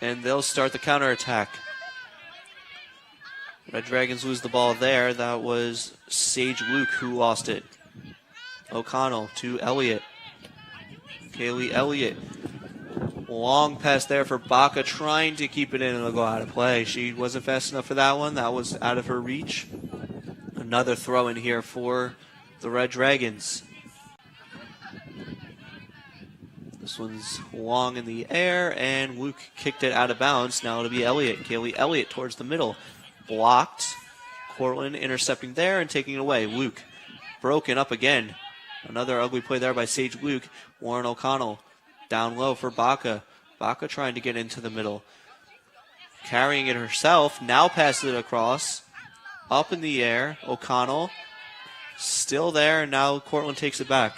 and they'll start the counterattack. Red Dragons lose the ball there. That was Sage Luke who lost it. O'Connell to Elliott. Kaylee Elliott. Long pass there for Baca, trying to keep it in and it'll go out of play. She wasn't fast enough for that one. That was out of her reach. Another throw in here for the Red Dragons. This one's long in the air, and Luke kicked it out of bounds. Now it'll be Elliott. Kaylee Elliott towards the middle. Blocked. Cortland intercepting there and taking it away. Luke broken up again. Another ugly play there by Sage Luke. Warren O'Connell down low for Baca. Baca trying to get into the middle. Carrying it herself. Now passes it across. Up in the air. O'Connell still there, and now Cortland takes it back.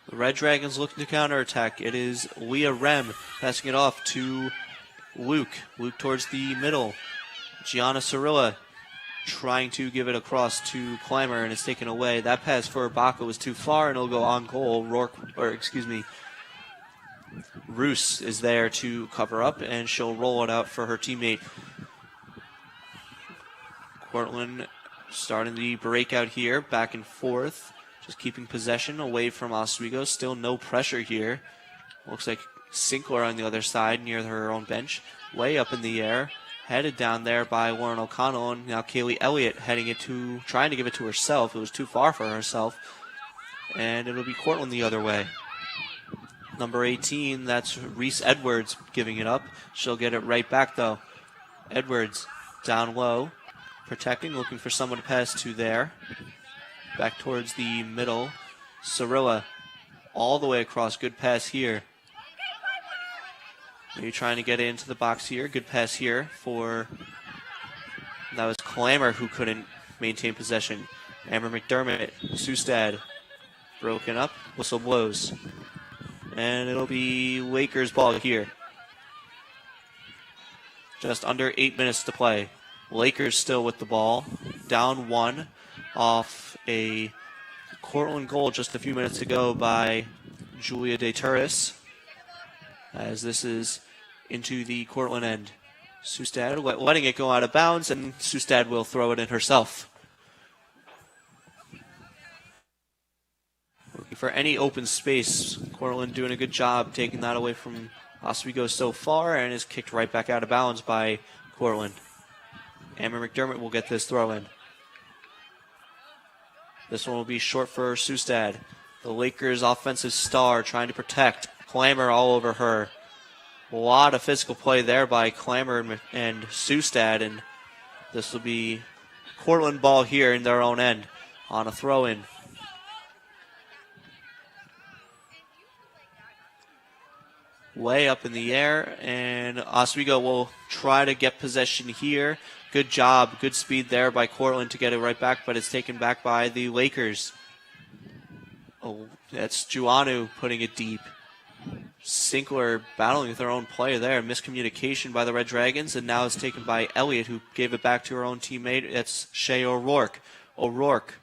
The Red Dragons looking to counterattack. It is Leah Rem passing it off to Luke. Luke towards the middle. Gianna Cirilla trying to give it across to Clymer, and it's taken away. That pass for Baca was too far, and it'll go on goal. Roos is there to cover up, and she'll roll it out for her teammate. Cortland starting the breakout here, back and forth, just keeping possession away from Oswego. Still no pressure here. Looks like Sinkler on the other side near her own bench. Way up in the air, headed down there by Lauren O'Connell, and now Kaylee Elliott trying to give it to herself. It was too far for herself, and it'll be Cortland the other way. Number 18, that's Reese Edwards giving it up. She'll get it right back though. Edwards down low, protecting, looking for someone to pass to there. Back towards the middle. Cirilla all the way across. Good pass here. Maybe trying to get into the box here. Good pass here that was Clammer who couldn't maintain possession. Amber McDermott, Sustad, broken up. Whistle blows. And it'll be Lakers ball here. Just under 8 minutes to play. Lakers still with the ball. Down 1 off a Cortland goal just a few minutes ago by Julia De Turris. As this is into the Cortland end. Sustad letting it go out of bounds, and Sustad will throw it in herself. Looking for any open space. Cortland doing a good job taking that away from Oswego so far, and is kicked right back out of bounds by Cortland. Amber McDermott will get this throw in. This one will be short for Sustad. The Lakers' offensive star trying to protect. Clammer all over her. A lot of physical play there by Clammer and Sustad, and this will be Cortland ball here in their own end on a throw-in. Way up in the air, and Oswego will try to get possession here. Good job, good speed there by Cortland to get it right back, but it's taken back by the Lakers. Oh, that's Juanu putting it deep. Sinkler battling with her own play there. Miscommunication by the Red Dragons, and now it's taken by Elliott, who gave it back to her own teammate. That's Shea O'Rourke. O'Rourke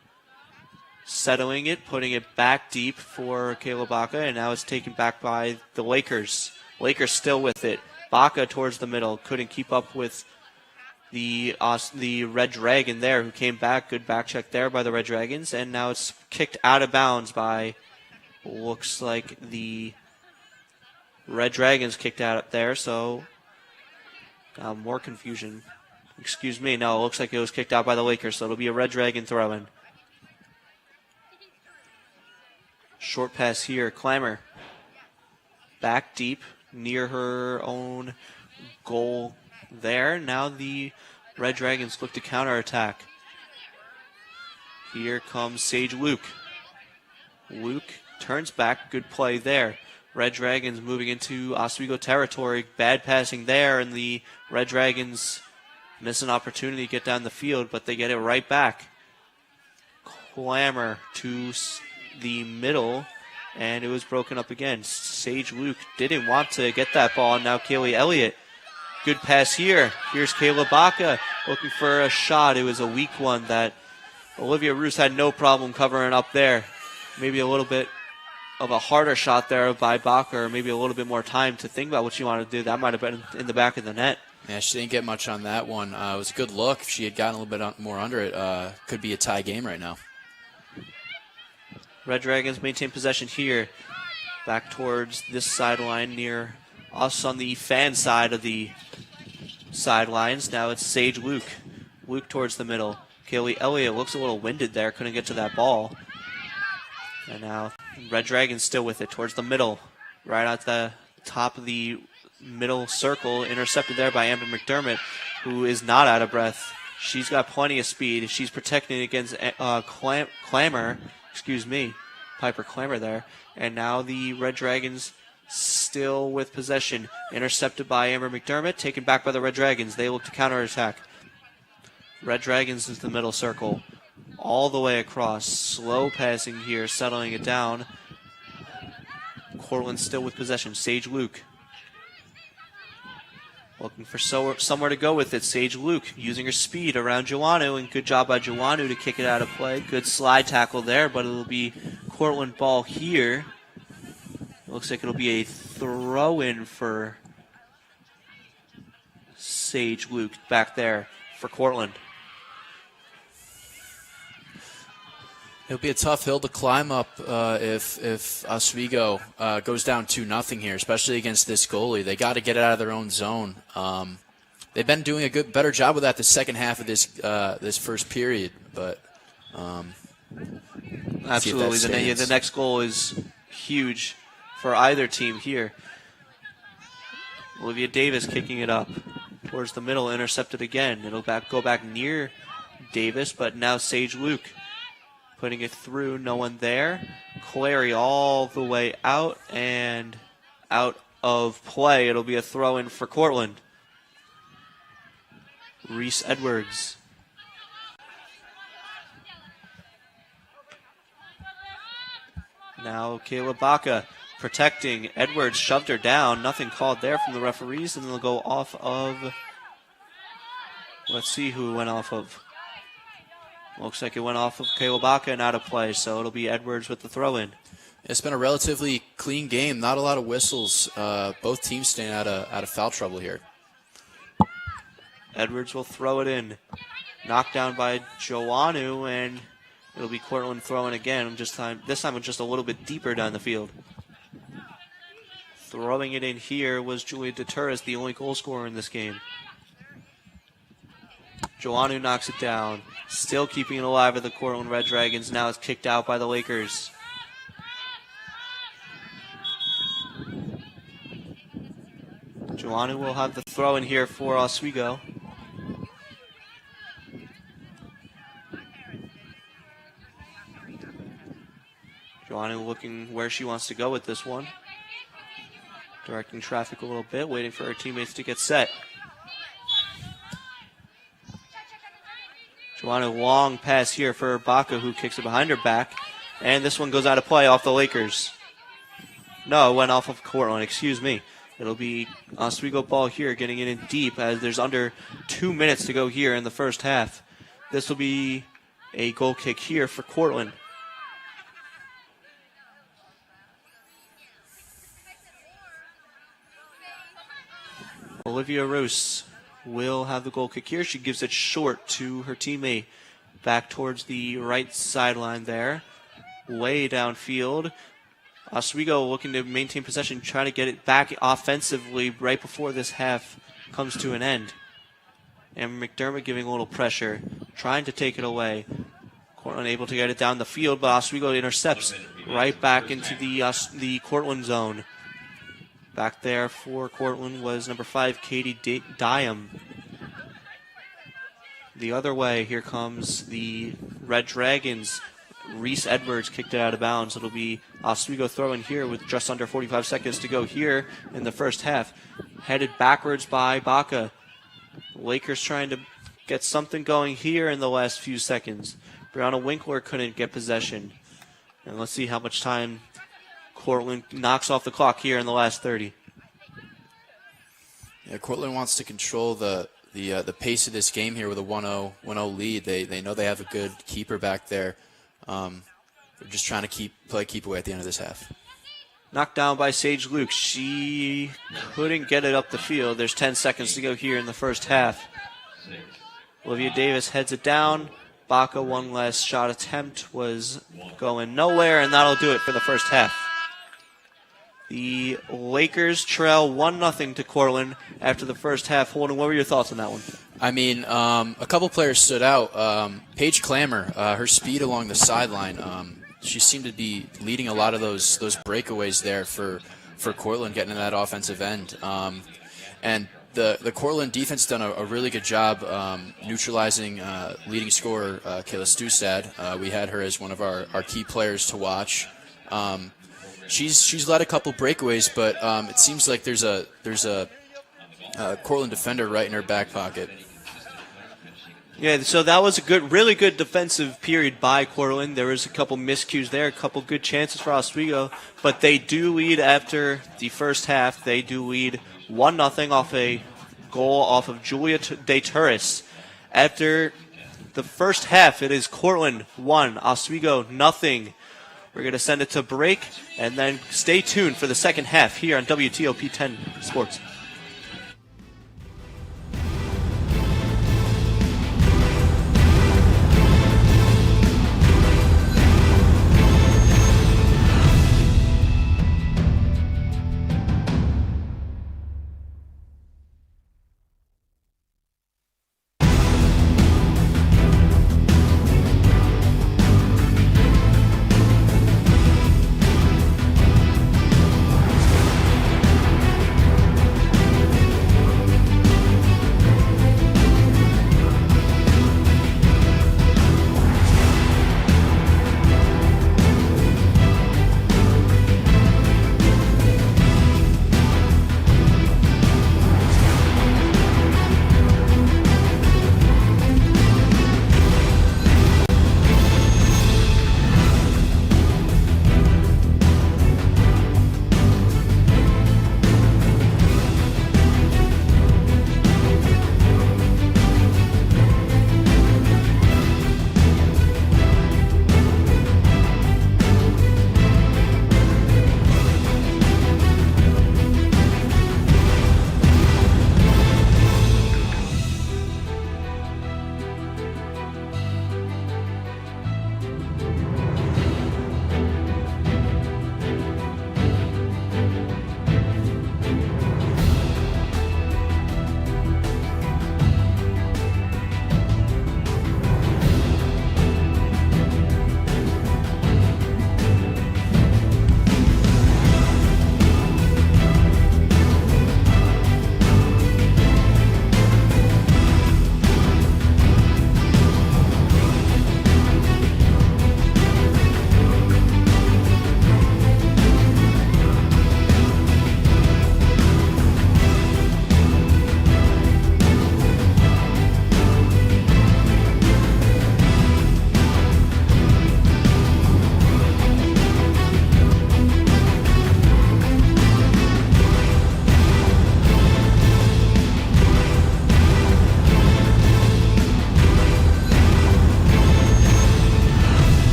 settling it, putting it back deep for Kayla Baca, and now it's taken back by the Lakers. Lakers still with it. Baca towards the middle. Couldn't keep up with the Red Dragon there, who came back. Good back check there by the Red Dragons, and now it's kicked out of bounds by, looks like the Red Dragons kicked out up there, so more confusion. Excuse me, no, it looks like it was kicked out by the Lakers, so it'll be a Red Dragon throw-in. Short pass here, Clammer. Back deep, near her own goal there. Now the Red Dragons look to counterattack. Here comes Sage Luke. Luke turns back, good play there. Red Dragons moving into Oswego territory. Bad passing there, and the Red Dragons miss an opportunity to get down the field, but they get it right back. Clammer to the middle, and it was broken up again. Sage Luke didn't want to get that ball. Now Kaylee Elliott. Good pass here. Here's Kayla Baca looking for a shot. It was a weak one that Olivia Roos had no problem covering up there. Maybe a little bit of a harder shot there by Baca, or maybe a little bit more time to think about what she wanted to do. That might have been in the back of the net. Yeah, she didn't get much on that one. It was a good look. If she had gotten a little bit more under it, could be a tie game right now. Red Dragons maintain possession here. Back towards this sideline near us on the fan side of the sidelines. Now it's Sage Luke. Luke towards the middle. Kaylee Elliott looks a little winded there. Couldn't get to that ball. And now Red Dragons still with it towards the middle. Right at the top of the middle circle. Intercepted there by Amber McDermott, who is not out of breath. She's got plenty of speed. She's protecting against Clammer. Excuse me. Piper Clammer there. And now the Red Dragons still with possession. Intercepted by Amber McDermott. Taken back by the Red Dragons. They look to counterattack. Red Dragons is the middle circle. All the way across. Slow passing here. Settling it down. Cortland still with possession. Sage Luke. Looking for somewhere to go with it. Sage Luke using her speed around Joannou, and good job by Joannou to kick it out of play. Good slide tackle there, but it'll be Cortland ball here. Looks like it'll be a throw-in for Sage Luke back there for Cortland. It'll be a tough hill to climb up if Oswego goes down 2-0 here, especially against this goalie. They got to get it out of their own zone. They've been doing a better job with that the second half of this first period, but absolutely the next goal is huge for either team here. Olivia Davis kicking it up towards the middle, intercepted again. It'll go back near Davis, but now Sage Luke putting it through, no one there. Clary all the way out and out of play. It'll be a throw-in for Cortland. Reese Edwards. Now Kayla Baca protecting. Edwards shoved her down. Nothing called there from the referees, and they'll go off of... Let's see who it went off of. Looks like it went off of Kayla Baca and out of play, so it'll be Edwards with the throw-in. It's been a relatively clean game. Not a lot of whistles. Both teams staying out of foul trouble here. Edwards will throw it in. Knocked down by Joannou, and it'll be Cortland throwing again. This time it's just a little bit deeper down the field. Throwing it in here was Julia DeTurris, the only goal scorer in this game. Joannou knocks it down. Still keeping it alive with the Cortland Red Dragons. Now it's kicked out by the Lakers. Joannou will have the throw in here for Oswego. Joannou looking where she wants to go with this one. Directing traffic a little bit, waiting for her teammates to get set. Joannou, long pass here for Baca, who kicks it behind her back. And this one goes out of play off the Lakers. No, it went off of Cortland, excuse me. It'll be Oswego ball here, getting it in deep as there's under 2 minutes to go here in the first half. This will be a goal kick here for Cortland. Olivia Roos will have the goal kick here. She gives it short to her teammate back towards the right sideline there. Way downfield. Oswego looking to maintain possession, trying to get it back offensively right before this half comes to an end. And McDermott giving a little pressure, trying to take it away. Cortland able to get it down the field, but Oswego intercepts right back into the Cortland zone. Back there for Cortland was number 5, Katie Diam. The other way, here comes the Red Dragons. Reese Edwards kicked it out of bounds. It'll be Oswego throwing here with just under 45 seconds to go here in the first half. Headed backwards by Baca. Lakers trying to get something going here in the last few seconds. Brianna Winkler couldn't get possession. And let's see how much time Cortland knocks off the clock here in the last 30. Yeah, Cortland wants to control the pace of this game here with a 1-0 lead. They know they have a good keeper back there. They're just trying to keep away at the end of this half. Knocked down by Sage Luke. She couldn't get it up the field. There's 10 seconds to go here in the first half. Olivia Davis heads it down. Baca, one last shot attempt, was going nowhere, and that'll do it for the first half. The Lakers trail 1-0 to Cortland after the first half. Holden, what were your thoughts on that one? I mean, a couple players stood out. Paige Clammer, her speed along the sideline, she seemed to be leading a lot of those breakaways there for Cortland, getting in that offensive end. And the Cortland defense done a really good job neutralizing leading scorer Kayla Stustad. We had her as one of our key players to watch. She's led a couple breakaways, but it seems like there's a Cortland defender right in her back pocket. Yeah, so that was a really good defensive period by Cortland. There was a couple miscues there, a couple good chances for Oswego, but they do lead after the first half. They do lead 1-0 off a goal off of Julia De Turris. After the first half, it is Cortland 1, Oswego nothing. We're going to send it to break, and then stay tuned for the second half here on WTOP 10 Sports.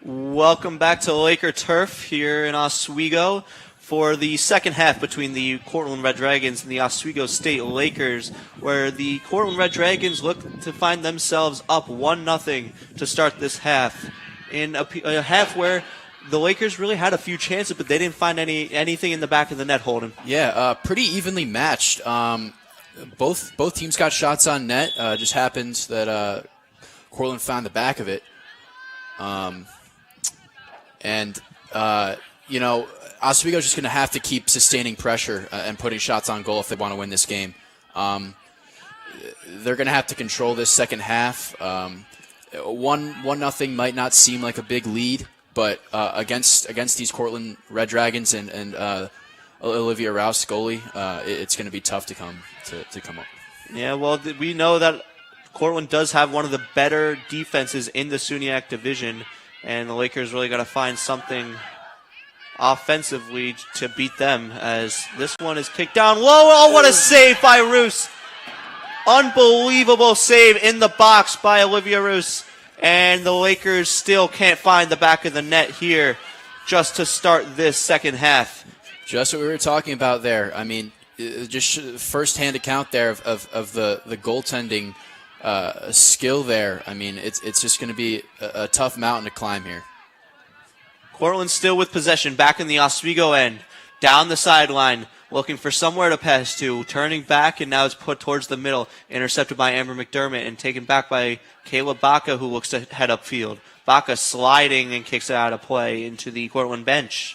Welcome back to Laker Turf here in Oswego for the second half between the Cortland Red Dragons and the Oswego State Lakers, where the Cortland Red Dragons look to find themselves up 1-0 to start this half. In a half where the Lakers really had a few chances, but they didn't find anything in the back of the net, Holden. Yeah, pretty evenly matched. Both teams got shots on net. Just happened that Cortland found the back of it. Oswego's just going to have to keep sustaining pressure and putting shots on goal if they want to win this game. They're going to have to control this second half. 1-0 might not seem like a big lead, but against these Cortland Red Dragons and Olivia Rouse goalie, it's going to be tough to come up. Yeah, well, we know that Cortland does have one of the better defenses in the SUNY division, and the Lakers really got to find something offensively to beat them, as this one is kicked down low. Oh, what a save by Roos. Unbelievable save in the box by Olivia Roos. And the Lakers still can't find the back of the net here just to start this second half. Just what we were talking about there. I mean, just first-hand account there of the goaltending skill there. I mean, it's just going to be a tough mountain to climb here. Cortland still with possession, back in the Oswego end, down the sideline, looking for somewhere to pass to, turning back, and now it's put towards the middle, intercepted by Amber McDermott and taken back by Kayla Baca, who looks to head upfield. Baca sliding and kicks it out of play into the Cortland bench.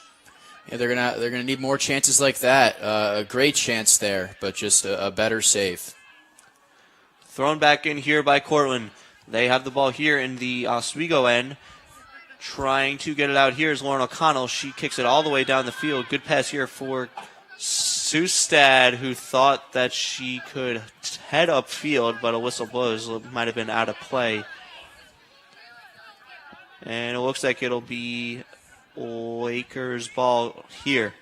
Yeah, they're gonna need more chances like that. A great chance there, but just a better save. Thrown back in here by Cortland. They have the ball here in the Oswego end. Trying to get it out here is Lauren O'Connell. She kicks it all the way down the field. Good pass here for Sustad, who thought that she could head upfield, but a whistle blows. It might have been out of play. And it looks like it'll be Lakers ball here.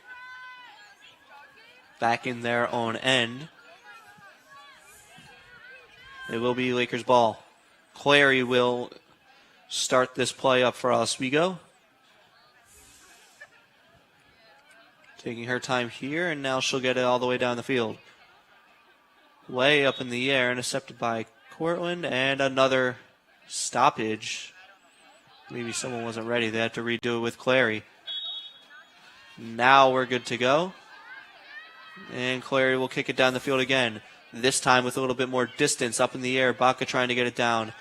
Back in their own end. It will be Lakers ball. Clary will start this play up for Oswego. Taking her time here, and now she'll get it all the way down the field. Way up in the air, intercepted by Cortland, and another stoppage. Maybe someone wasn't ready. They had to redo it with Clary. Now we're good to go. And Clary will kick it down the field again. This time with a little bit more distance up in the air. Baca trying to get it down.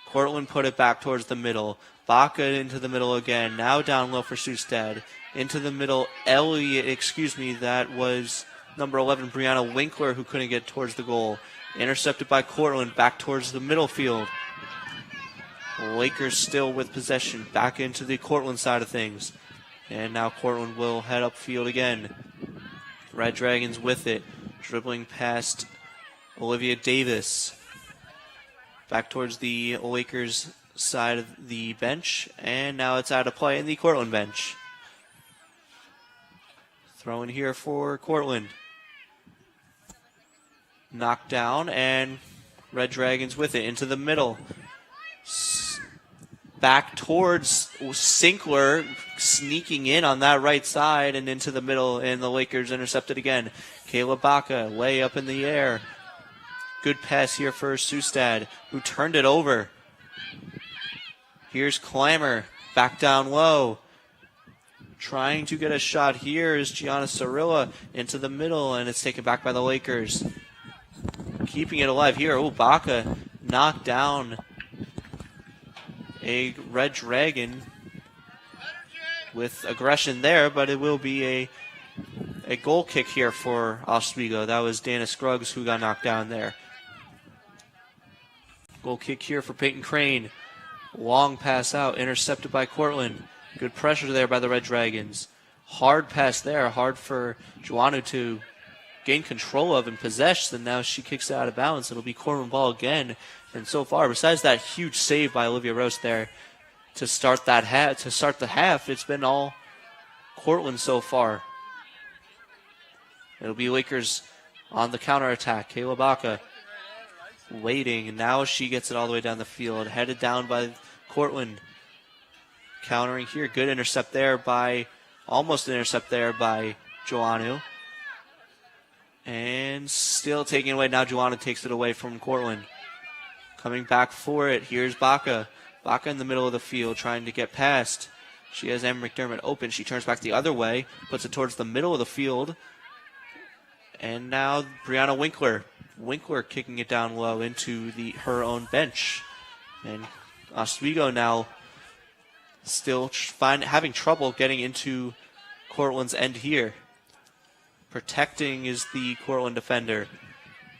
Cortland put it back towards the middle. Baca into the middle again. Now down low for Sustad. Into the middle, that was number 11, Brianna Winkler, who couldn't get towards the goal. Intercepted by Cortland, back towards the middle field. Lakers still with possession, back into the Cortland side of things. And now Cortland will head upfield again. Red Dragons with it, dribbling past Olivia Davis. Back towards the Lakers side of the bench, and now it's out of play in the Cortland bench. Throw in here for Cortland. Knocked down, and Red Dragons with it into the middle. Back towards Sinkler, sneaking in on that right side and into the middle, and the Lakers intercepted again. Kayla Baca way up in the air. Good pass here for Sustad, who turned it over. Here's Clammer, back down low. Trying to get a shot here is Gianna Cirilla into the middle, and it's taken back by the Lakers. Keeping it alive here. Oh, Baca knocked down a Red Dragon with aggression there, but it will be a goal kick here for Oswego. That was Dana Scruggs who got knocked down there. Goal kick here for Peyton Crane. Long pass out, intercepted by Cortland. Good pressure there by the Red Dragons. Hard pass there, hard for Joanna to gain control of and possess, and now she kicks it out of bounds. It'll be Cortland ball again. And so far, besides that huge save by Olivia Rose there to start the half, it's been all Cortland so far. It'll be Lakers on the counterattack. Kayla Baca waiting, and now she gets it all the way down the field, headed down by Cortland. countering here. Good intercept there by, almost an intercept there by Joannou. And still taking it away. Now Joannou takes it away from Cortland. Coming back for it. Here's Baca. Baca in the middle of the field trying to get past. She has Emma McDermott open. She turns back the other way. Puts it towards the middle of the field. And now Brianna Winkler. Winkler kicking it down low into her own bench. And Oswego now still having trouble getting into Cortland's end here. Protecting is the Cortland defender.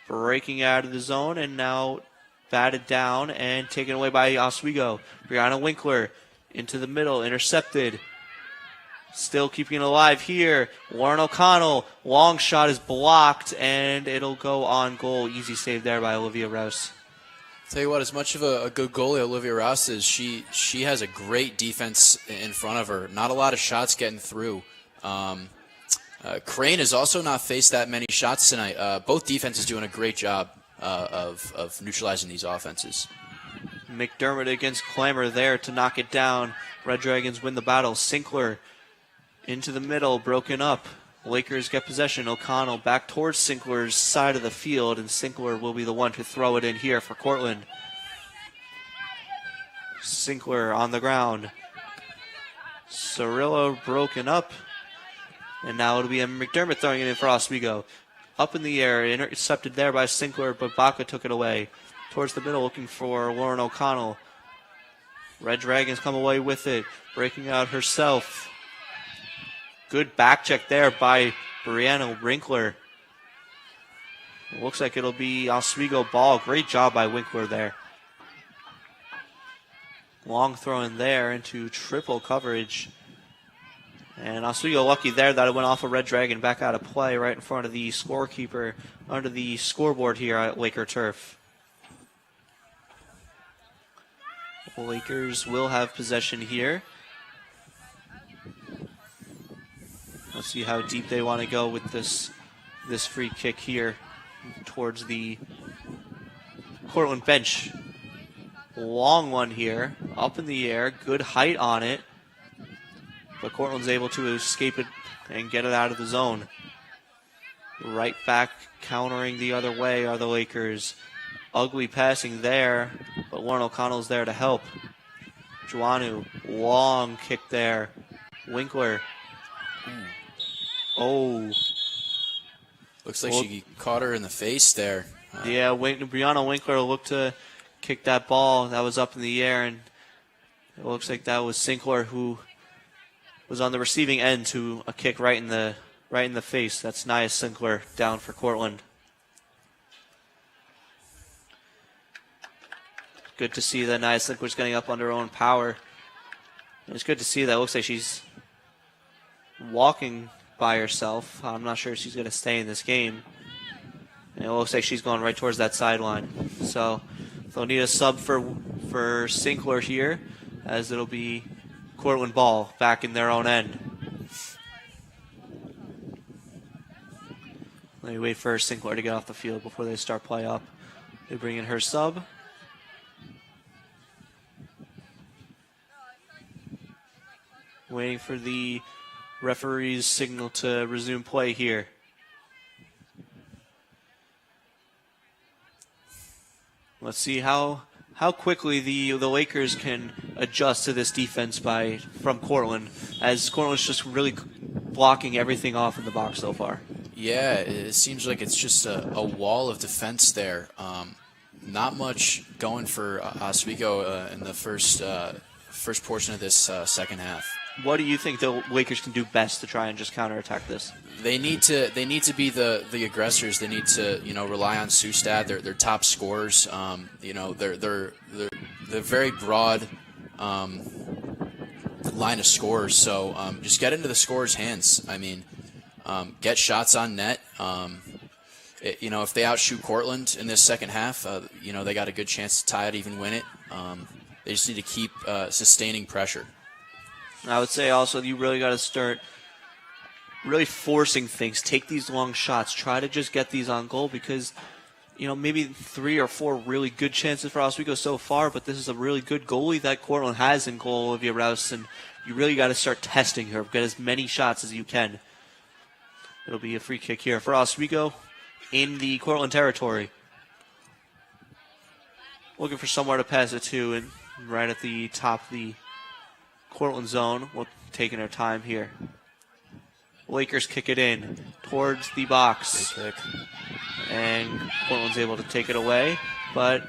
Breaking out of the zone and now batted down and taken away by Oswego. Brianna Winkler into the middle, intercepted. Still keeping it alive here. Lauren O'Connell, long shot is blocked and it'll go on goal. Easy save there by Olivia Rouse. Tell you what, as much of a good goalie Olivia Rouse is, she has a great defense in front of her. Not a lot of shots getting through. Crane has also not faced that many shots tonight. Both defenses doing a great job of neutralizing these offenses. McDermott against Clammer there to knock it down. Red Dragons win the battle. Sinkler into the middle, broken up. Lakers get possession. O'Connell back towards Sinkler's side of the field, and Sinkler will be the one to throw it in here for Cortland. Sinkler on the ground. Cirillo broken up. And now it'll be McDermott throwing it in for Oswego. Up in the air, intercepted there by Sinkler, but Baca took it away. Towards the middle, looking for Lauren O'Connell. Red Dragons come away with it, breaking out herself. Good back check there by Brianna Winkler. It looks like it'll be Oswego ball. Great job by Winkler there. Long throw in there into triple coverage. And Oswego lucky there that it went off a Red Dragon back out of play right in front of the scorekeeper under the scoreboard here at Laker Turf. The Lakers will have possession here. Let's see how deep they want to go with this free kick here towards the Cortland bench. Long one here, up in the air, good height on it. But Cortland's able to escape it and get it out of the zone. Right back countering the other way are the Lakers. Ugly passing there, but Lauren O'Connell's there to help. Joannou, long kick there. Winkler. Oh. Looks like she caught her in the face there. Yeah, Brianna Winkler looked to kick that ball. That was up in the air, and it looks like that was Sinkler who was on the receiving end to a kick right in the face. That's Nia Sinkler down for Cortland. Good to see that Nia Sinkler's getting up under her own power. And it's good to see that. It looks like she's walking by herself. I'm not sure if she's going to stay in this game. And it looks like she's going right towards that sideline. So they'll need a sub for Sinkler here, as it'll be Cortland ball back in their own end. Let me wait for Sinkler to get off the field before they start play up. They bring in her sub. Waiting for the referee's signal to resume play here. Let's see how quickly the Lakers can adjust to this defense from Cortland, as Cortland's just really blocking everything off in the box so far. Yeah, it seems like it's just a wall of defense there. Not much going for Oswego in the first portion of this second half. What do you think the Lakers can do best to try and just counterattack this? They need to be the aggressors. They need to rely on Sustad, their top scorers. They're very broad line of scorers. So just get into the scorers' hands. I mean, get shots on net. If they outshoot Cortland in this second half, they got a good chance to tie it, even win it. They just need to keep sustaining pressure. I would say also you really got to start really forcing things. Take these long shots. Try to just get these on goal, because maybe 3 or 4 really good chances for Oswego so far, but this is a really good goalie that Cortland has in goal, Olivia Rouse, and you really got to start testing her. Get as many shots as you can. It'll be a free kick here for Oswego in the Cortland territory. Looking for somewhere to pass it to, and right at the top of the Cortland zone. We're taking our time here. Lakers kick it in towards the box. Great kick. And Cortland's able to take it away, but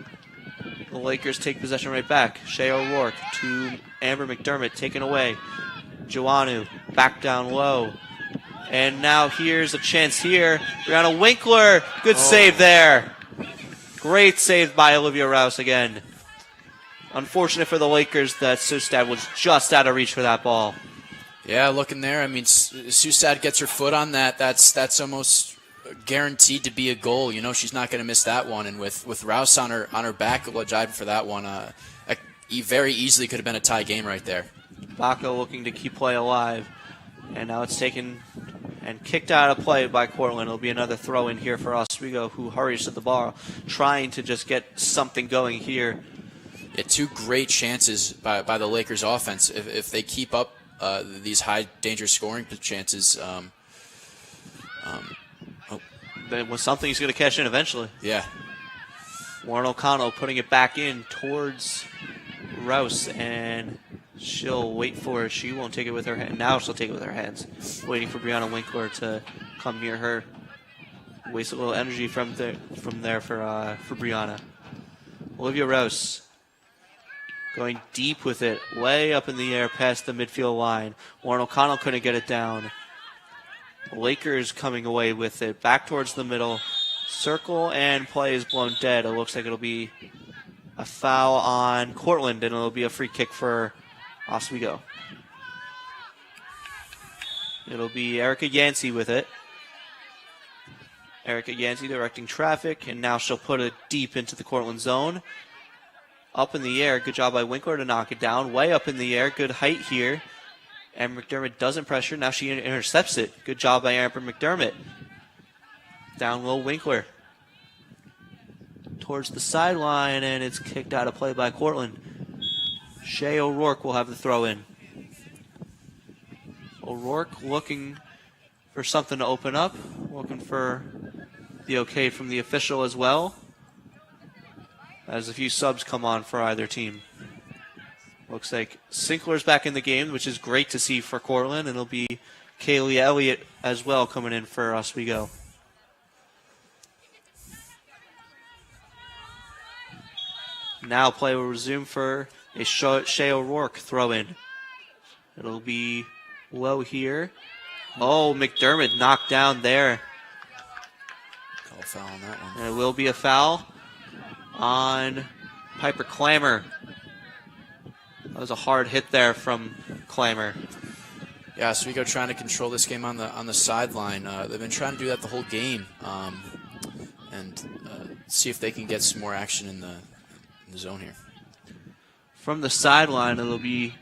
the Lakers take possession right back. Shea O'Rourke to Amber McDermott, taken away. Joannou back down low. And now here's a chance here. Brianna Winkler, good save there. Great save by Olivia Rouse again. Unfortunate for the Lakers that Sustad was just out of reach for that ball. Yeah, looking there. I mean, Sustad gets her foot on that. That's almost guaranteed to be a goal. She's not going to miss that one. And with Rouse on her back, diving for that one, very easily could have been a tie game right there. Baco looking to keep play alive. And now it's taken and kicked out of play by Cortland. It'll be another throw in here for Oswego, who hurries to the ball, trying to just get something going here. Yeah, 2 great chances by the Lakers offense. If they keep up these high danger scoring chances, That was something he's going to cash in eventually. Yeah. Warren O'Connell putting it back in towards Rouse, and she'll wait for it. She won't take it with her hand. Now she'll take it with her hands. Waiting for Brianna Winkler to come near her. Waste a little energy from there for Brianna. Olivia Rouse going deep with it, way up in the air past the midfield line. Warren O'Connell couldn't get it down. Lakers coming away with it, back towards the middle. Circle, and play is blown dead. It looks like it'll be a foul on Cortland, and it'll be a free kick for Oswego. It'll be Erica Yancey with it. Erica Yancey directing traffic, and now she'll put it deep into the Cortland zone. Up in the air, good job by Winkler to knock it down. Way up in the air, good height here. And McDermott doesn't pressure. Now she intercepts it. Good job by Amber McDermott. Down low, Winkler. Towards the sideline, and it's kicked out of play by Cortland. Shea O'Rourke will have the throw in. O'Rourke looking for something to open up. Looking for the okay from the official as well, as a few subs come on for either team. Looks like Sinkler's back in the game, which is great to see for Cortland, and it'll be Kaylee Elliott as well coming in for Oswego. Now play will resume for a Shea O'Rourke throw in. It'll be low here. Oh, McDermott knocked down there. Call foul on that one. And it will be a foul on Piper Clammer. That was a hard hit there from Clammer. Yeah, Oswego trying to control this game on the sideline. They've been trying to do that the whole game, and see if they can get some more action in the zone here. From the sideline, it'll be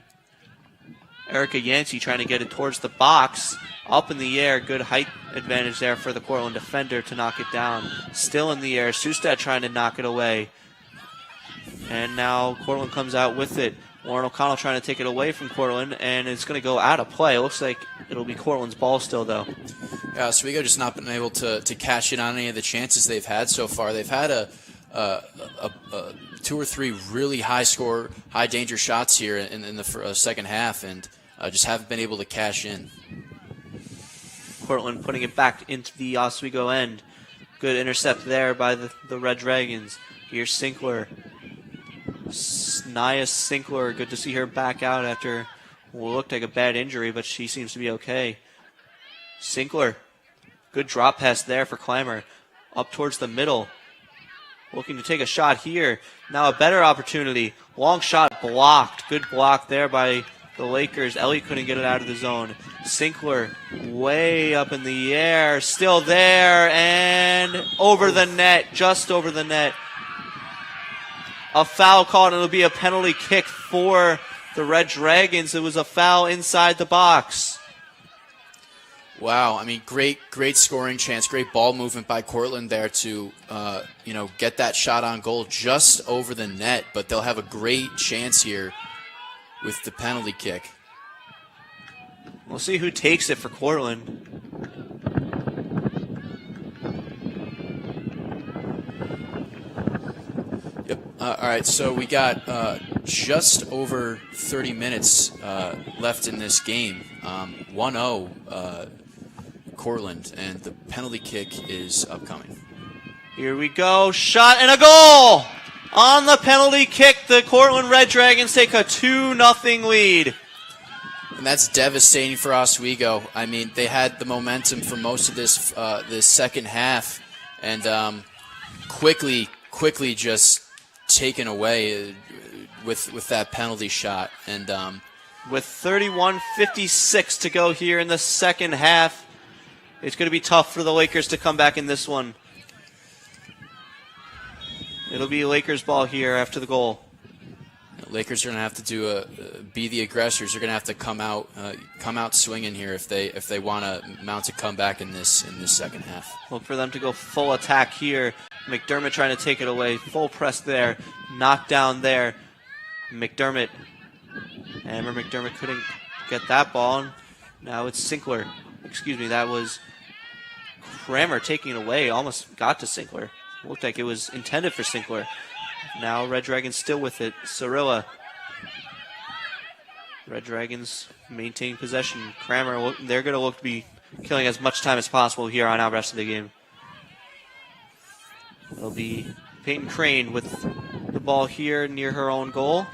Erica Yancey trying to get it towards the box. Up in the air, good height advantage there for the Cortland defender to knock it down. Still in the air, Sustad trying to knock it away. And now Cortland comes out with it. Warren O'Connell trying to take it away from Cortland, and it's going to go out of play. It looks like it'll be Cortland's ball still, though. Yeah, Oswego just not been able to cash in on any of the chances they've had so far. They've had a 2 or 3 really high danger shots here in the second half, and just haven't been able to cash in. Cortland putting it back into the Oswego end. Good intercept there by the Red Dragons. Here's Sinkler. Nia Sinkler, good to see her back out after what looked like a bad injury, but she seems to be okay. Sinkler, good drop pass there for Clammer. Up towards the middle. Looking to take a shot here. Now a better opportunity. Long shot blocked. Good block there by the Lakers. Elliott couldn't get it out of the zone. Sinkler way up in the air. Still there and over the net. Just over the net. A foul called, and it'll be a penalty kick for the Red Dragons. It was a foul inside the box. Wow, I mean, great scoring chance, great ball movement by Cortland there to, get that shot on goal just over the net. But they'll have a great chance here with the penalty kick. We'll see who takes it for Cortland. Yep. All right, so we got just over 30 minutes left in this game. 1-0 Cortland, and the penalty kick is upcoming. Here we go. Shot and a goal! On the penalty kick, the Cortland Red Dragons take a 2-0 lead. And that's devastating for Oswego. I mean, they had the momentum for most of this second half, and quickly just taken away with that penalty shot. And with 31:56 to go here in the second half, it's going to be tough for the Lakers to come back in this one. It'll be Lakers ball here after the goal. Lakers are going to have to be the aggressors. They're going to have to come out swinging here if they want to mount a comeback in this second half. Look for them to go full attack here. McDermott trying to take it away. Full press there. Knockdown there. McDermott. Amber McDermott couldn't get that ball. Now it's Sinkler. Excuse me, that was Kramer taking it away. Almost got to Sinkler. Looked like it was intended for Sinkler. Now Red Dragons still with it. Cirilla. Red Dragons maintain possession. Kramer, they're going to look to be killing as much time as possible here on out rest of the game. It'll be Peyton Crane with the ball here near her own goal.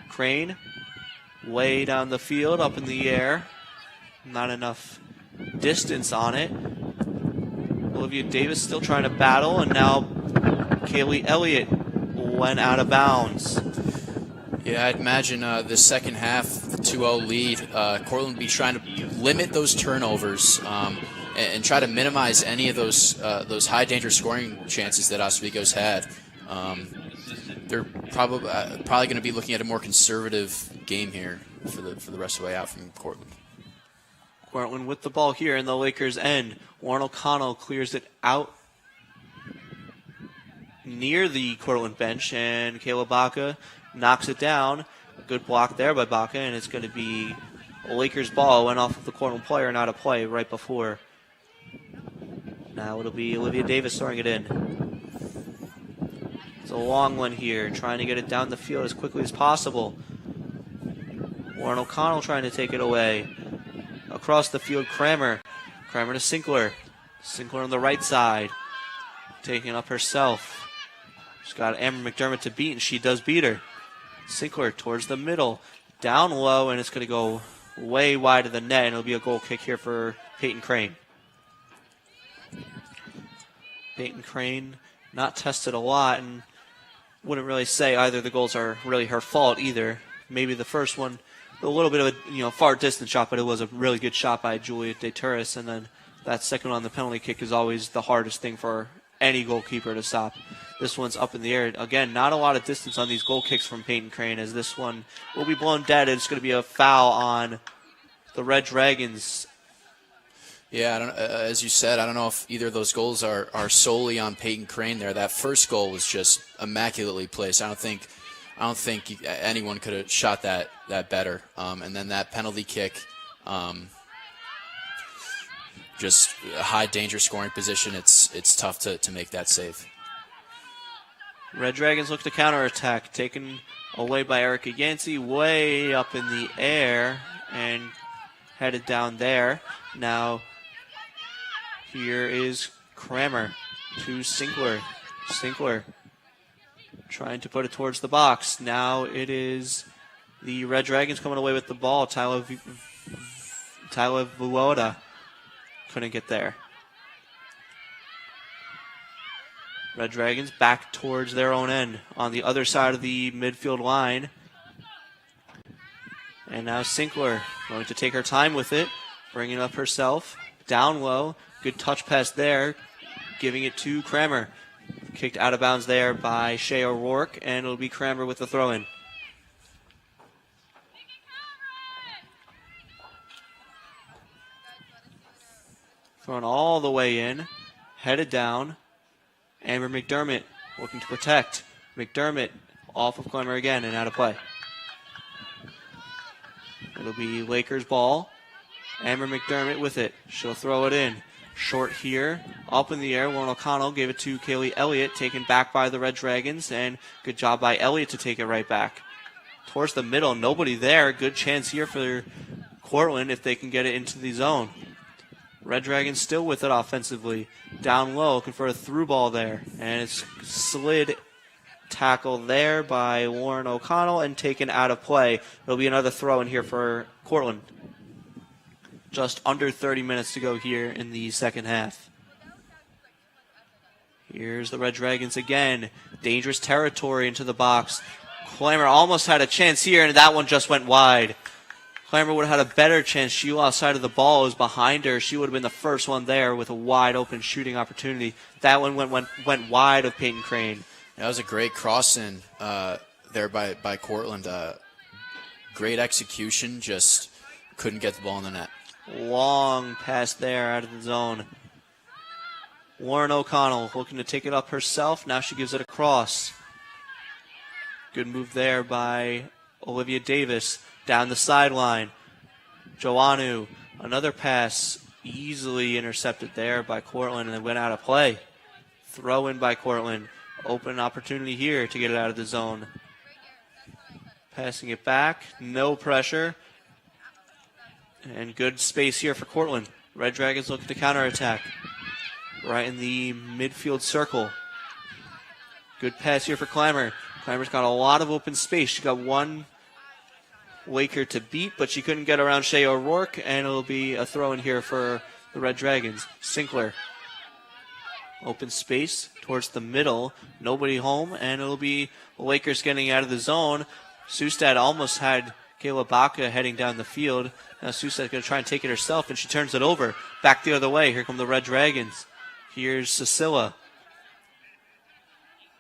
Crane way down the field, up in the air. Not enough distance on it. Olivia Davis still trying to battle, and now Kaylee Elliott went out of bounds. Yeah, I'd imagine the second half, the 2-0 lead, Cortland be trying to limit those turnovers and try to minimize any of those high danger scoring chances that Oswego's had. They're probably going to be looking at a more conservative game here for the rest of the way out from Cortland. Cortland with the ball here in the Lakers' end. Warren O'Connell clears it out near the Cortland bench, and Kayla Baca knocks it down. Good block there by Baca, and it's going to be a Lakers ball. It went off of the Cortland player, not a play right before. Now it'll be Olivia Davis throwing it in. It's a long one here, trying to get it down the field as quickly as possible. Warren O'Connell trying to take it away. Across the field, Kramer. Kramer to Sinkler. Sinkler on the right side. Taking it up herself. She's got Amber McDermott to beat, and she does beat her. Sinkler towards the middle. Down low, and it's going to go way wide of the net, and it'll be a goal kick here for Peyton Crane. Peyton Crane not tested a lot, and wouldn't really say either of the goals are really her fault either. Maybe the first one, a little bit of a far distance shot, but it was a really good shot by Julia De Turris, and then that second one on the penalty kick is always the hardest thing for any goalkeeper to stop. This one's up in the air. Again, not a lot of distance on these goal kicks from Peyton Crane, as this one will be blown dead. It's going to be a foul on the Red Dragons. Yeah, as you said, I don't know if either of those goals are solely on Peyton Crane there. That first goal was just immaculately placed. I don't think anyone could have shot that better. And then that penalty kick, just a high danger scoring position. It's tough to make that save. Red Dragons look to counterattack, taken away by Erica Yancey, way up in the air and headed down there. Now here is Kramer to Sinkler. Sinkler trying to put it towards the box. Now it is the Red Dragons coming away with the ball. Tyler Vuoda couldn't get there. Red Dragons back towards their own end on the other side of the midfield line. And now Sinkler going to take her time with it, bringing it up herself. Down low. Good touch pass there. Giving it to Kramer. Kicked out of bounds there by Shea O'Rourke, and it'll be Kramer with the throw-in. Thrown all the way in. Headed down. Amber McDermott looking to protect. McDermott off of Clemmer again and out of play. It'll be Lakers ball. Amber McDermott with it. She'll throw it in. Short here. Up in the air. Lauren O'Connell gave it to Kaylee Elliott. Taken back by the Red Dragons. And good job by Elliott to take it right back. Towards the middle. Nobody there. Good chance here for Cortland if they can get it into the zone. Red Dragons still with it offensively. Down low, looking for a through ball there. And it's slid tackle there by Lauren O'Connell and taken out of play. It'll be another throw in here for Cortland. Just under 30 minutes to go here in the second half. Here's the Red Dragons again. Dangerous territory into the box. Clammer almost had a chance here, and that one just went wide. Clammer would have had a better chance. She lost sight of the ball. It was behind her. She would have been the first one there with a wide open shooting opportunity. That one went wide of Peyton Crane. That was a great cross-in there by Cortland. Great execution, just couldn't get the ball in the net. Long pass there out of the zone. Lauren O'Connell looking to take it up herself. Now she gives it across. Good move there by Olivia Davis. Down the sideline. Joannou, another pass easily intercepted there by Cortland and it went out of play. Throw in by Cortland. Open opportunity here to get it out of the zone. Passing it back. No pressure. And good space here for Cortland. Red Dragons looking to counterattack. Right in the midfield circle. Good pass here for Clammer. Clammer's got a lot of open space. She got one Laker to beat, but she couldn't get around Shea O'Rourke, and it'll be a throw in here for the Red Dragons. Sinclair. Open space towards the middle. Nobody home, and it'll be the Lakers getting out of the zone. Sustad almost had Kayla Baca heading down the field. Now Sustad's going to try and take it herself, and she turns it over. Back the other way. Here come the Red Dragons. Here's Cecilia.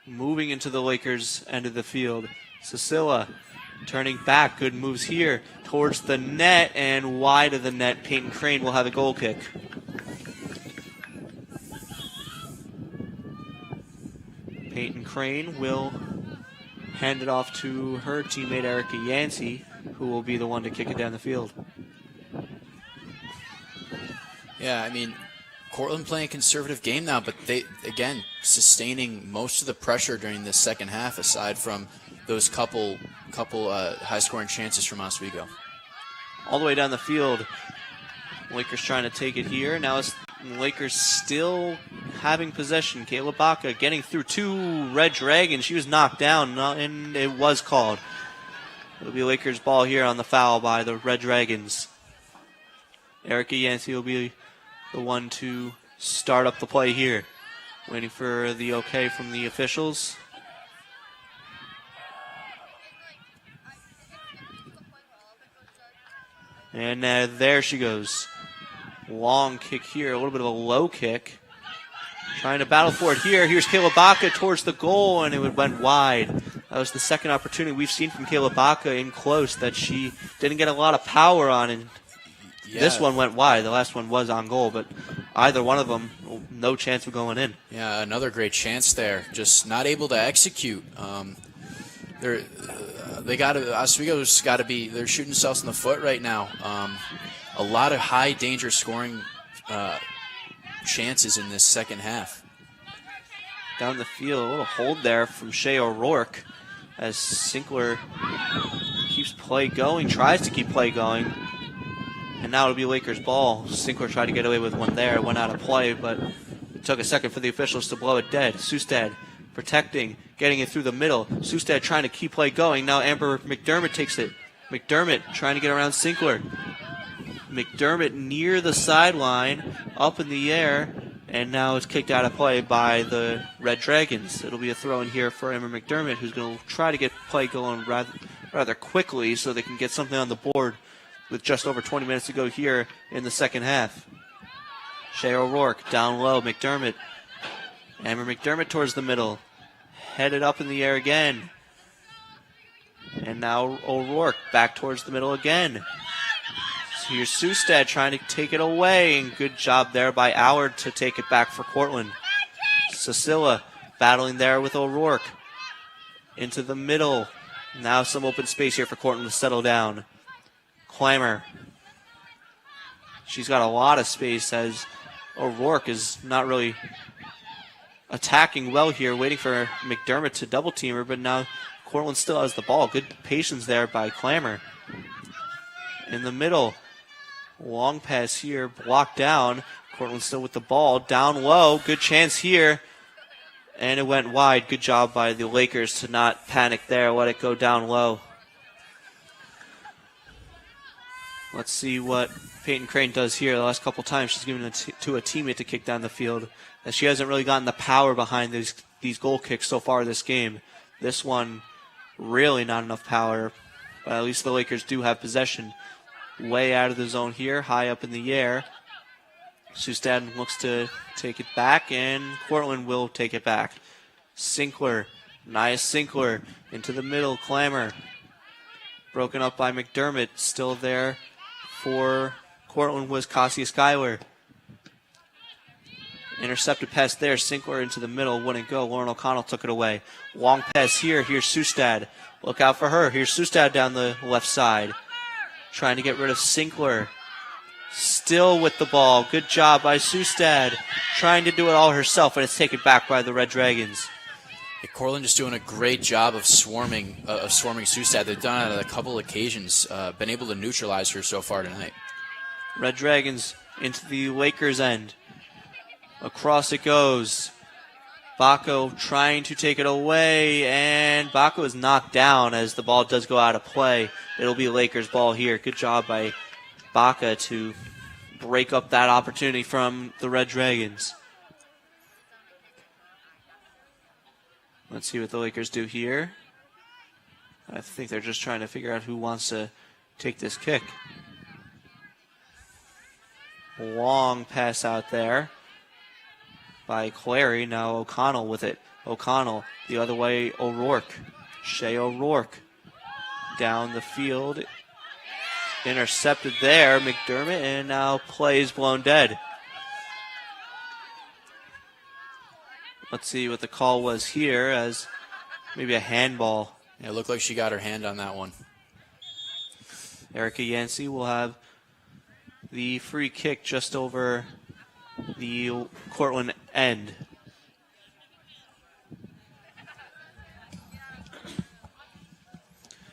Moving into the Lakers' end of the field. Cecilia turning back. Good moves here towards the net and wide of the net. Peyton Crane will have a goal kick. Peyton Crane will hand it off to her teammate Erica Yancey, who will be the one to kick it down the field. Yeah, I mean, Cortland playing a conservative game now, but they, again, sustaining most of the pressure during the second half, aside from those couple high-scoring chances from Oswego. All the way down the field. Lakers trying to take it here. Now it's Lakers still having possession. Kayla Baca getting through two Red Dragons. She was knocked down, and it was called. It'll be Lakers ball here on the foul by the Red Dragons. Erica Yancey will be the one to start up the play here. Waiting for the okay from the officials. And there she goes. Long kick here, a little bit of a low kick. Trying to battle for it here. Here's Kayla Baca towards the goal, and it went wide. That was the second opportunity we've seen from Kayla Baca in close that she didn't get a lot of power on, and this one went wide. The last one was on goal, but either one of them, no chance of going in. Yeah, another great chance there. Just not able to execute. Oswego's got to be. They're shooting themselves in the foot right now. A lot of high danger scoring chances in this second half. Down the field, a little hold there from Shea O'Rourke as Sinclair keeps play going, tries to keep play going. And now it'll be Lakers ball. Sinclair tried to get away with one there. It went out of play, but it took a second for the officials to blow it dead. Sustad protecting, getting it through the middle. Sustad trying to keep play going. Now Amber McDermott takes it. McDermott trying to get around Sinclair. McDermott near the sideline, up in the air, and now it's kicked out of play by the Red Dragons. It'll be a throw in here for Amber McDermott, who's going to try to get play going rather quickly so they can get something on the board with just over 20 minutes to go here in the second half. Shea O'Rourke down low. McDermott. Amber McDermott towards the middle. Headed up in the air again. And now O'Rourke back towards the middle again. Here's Sustad trying to take it away, and good job there by Howard to take it back for Cortland. Cecilia battling there with O'Rourke. Into the middle. Now some open space here for Cortland to settle down. Clammer. She's got a lot of space as O'Rourke is not really attacking well here, waiting for McDermott to double team her, but now Cortland still has the ball. Good patience there by Clammer. In the middle. Long pass here, blocked down. Cortland still with the ball. Down low. Good chance here. And it went wide. Good job by the Lakers to not panic there. Let it go down low. Let's see what Peyton Crane does here. The last couple times she's given it to a teammate to kick down the field. As she hasn't really gotten the power behind these goal kicks so far this game. This one, really not enough power. But at least the Lakers do have possession. Way out of the zone here, high up in the air. Sustad looks to take it back, and Cortland will take it back. Sinkler, Nia Sinkler, into the middle, Clammer. Broken up by McDermott, still there for Cortland was Cassia Schuyler. Intercepted pass there, Sinkler into the middle, wouldn't go. Lauren O'Connell took it away. Long pass here, here's Sustad. Look out for her, here's Sustad down the left side. Trying to get rid of Sinkler. Still with the ball. Good job by Sustad. Trying to do it all herself, and it's taken back by the Red Dragons. Yeah, Cortland just doing a great job of swarming Sustad. They've done it on a couple occasions, been able to neutralize her so far tonight. Red Dragons into the Lakers' end. Across it goes. Baco trying to take it away, and Baco is knocked down as the ball does go out of play. It'll be Lakers' ball here. Good job by Baca to break up that opportunity from the Red Dragons. Let's see what the Lakers do here. I think they're just trying to figure out who wants to take this kick. Long pass out there by Clary. Now O'Connell with it. O'Connell the other way, O'Rourke. Shea O'Rourke down the field. Intercepted there, McDermott, and now play is blown dead. Let's see what the call was here, as maybe a handball. Yeah, it looked like she got her hand on that one. Erica Yancey will have the free kick just over the Cortland end.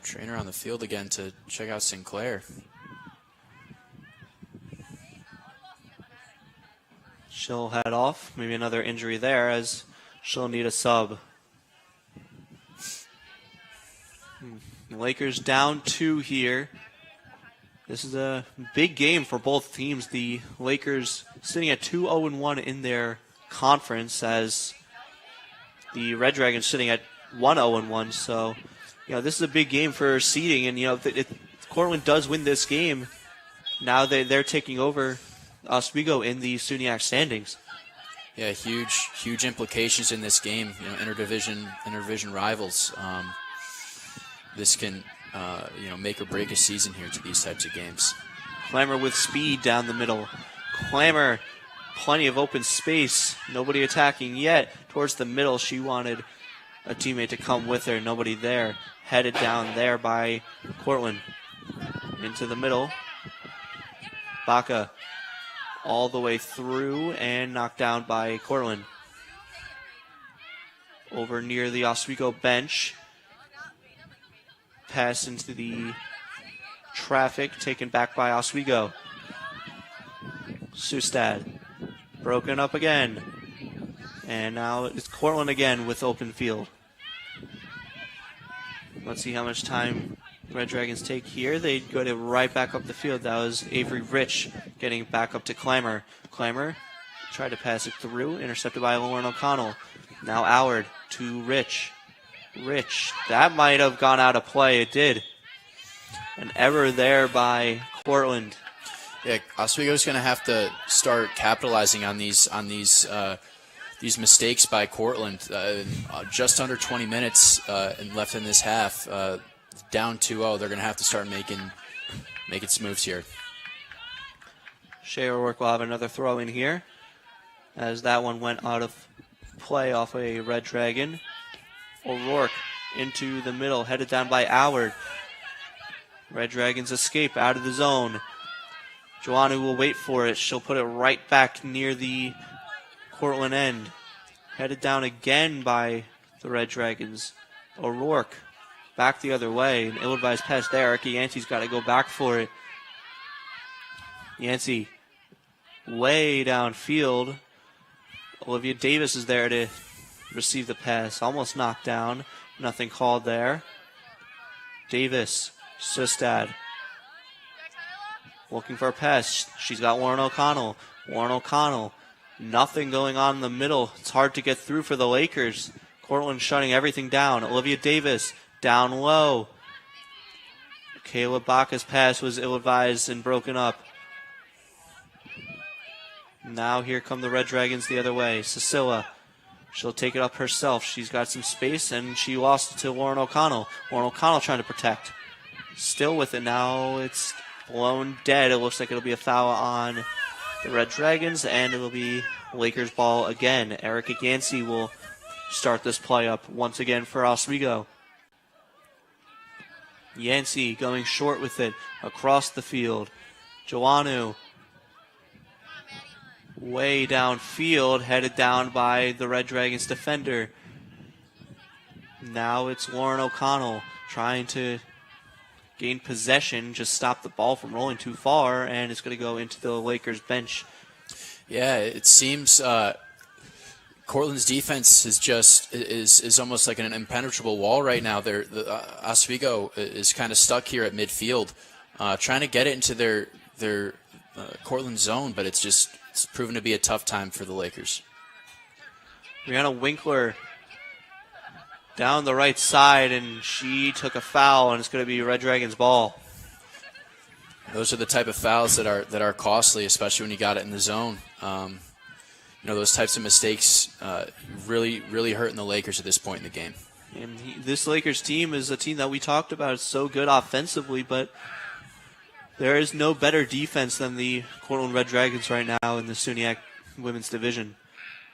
Trainer on the field again to check out Sinclair. She'll head off. Maybe another injury there, as she'll need a sub. Lakers down 2 here. This is a big game for both teams. The Lakers sitting at 2-0-1 in their conference, as the Red Dragons sitting at 1-0-1. So, this is a big game for seeding. And, if Cortland does win this game, now they're taking over Oswego in the SUNY standings. Yeah, huge implications in this game. Interdivision rivals. This can, make or break a season here to these types of games. Clammer with speed down the middle. Clammer, plenty of open space. Nobody attacking yet. Towards the middle, she wanted a teammate to come with her. Nobody there. Headed down there by Cortland. Into the middle. Baca all the way through and knocked down by Cortland. Over near the Oswego bench. Pass into the traffic, taken back by Oswego. Sustad, broken up again. And now it's Cortland again with open field. Let's see how much time Red Dragons take here. They go to right back up the field. That was Avery Rich getting back up to Clammer. Clammer tried to pass it through, intercepted by Lauren O'Connell. Now Howard to Rich. Rich, that might have gone out of play. It did. An error there by Cortland. Yeah, Oswego's going to have to start capitalizing on these mistakes by Cortland. Just under 20 minutes left in this half. Down 2-0. They're going to have to start making some moves here. Shea O'Rourke will have another throw in here, as that one went out of play off a Red Dragon. O'Rourke into the middle, headed down by Howard. Red Dragons escape out of the zone. Joannou will wait for it. She'll put it right back near the Cortland end. Headed down again by the Red Dragons. O'Rourke back the other way. An ill-advised pass there. Erica Yancey's got to go back for it. Yancey way downfield. Olivia Davis is there to receive the pass. Almost knocked down. Nothing called there. Davis, Sustad. Looking for a pass. She's got Warren O'Connell. Warren O'Connell. Nothing going on in the middle. It's hard to get through for the Lakers. Cortland shutting everything down. Olivia Davis down low. Kayla Baca's pass was ill-advised and broken up. Now here come the Red Dragons the other way. Cecilia. She'll take it up herself. She's got some space, and she lost it to Warren O'Connell. Warren O'Connell trying to protect. Still with it now. It's blown dead. It looks like it'll be a foul on the Red Dragons, and it'll be Lakers ball again. Erica Yancey will start this play up once again for Oswego. Yancey going short with it across the field. Joannou way downfield, headed down by the Red Dragons defender. Now it's Warren O'Connell trying to gain possession, just stop the ball from rolling too far, and it's going to go into the Lakers bench. Yeah, it seems Cortland's defense is almost like an impenetrable wall right now. Oswego is kind of stuck here at midfield, trying to get it into their Cortland zone, but it's proven to be a tough time for the Lakers. Brianna Winkler down the right side, and she took a foul, and it's going to be Red Dragons ball. Those are the type of fouls that are costly, especially when you got it in the zone. Those types of mistakes really hurting the Lakers at this point in the game. And this Lakers team is a team that we talked about. It's so good offensively, but there is no better defense than the Cortland Red Dragons right now in the SUNY women's division,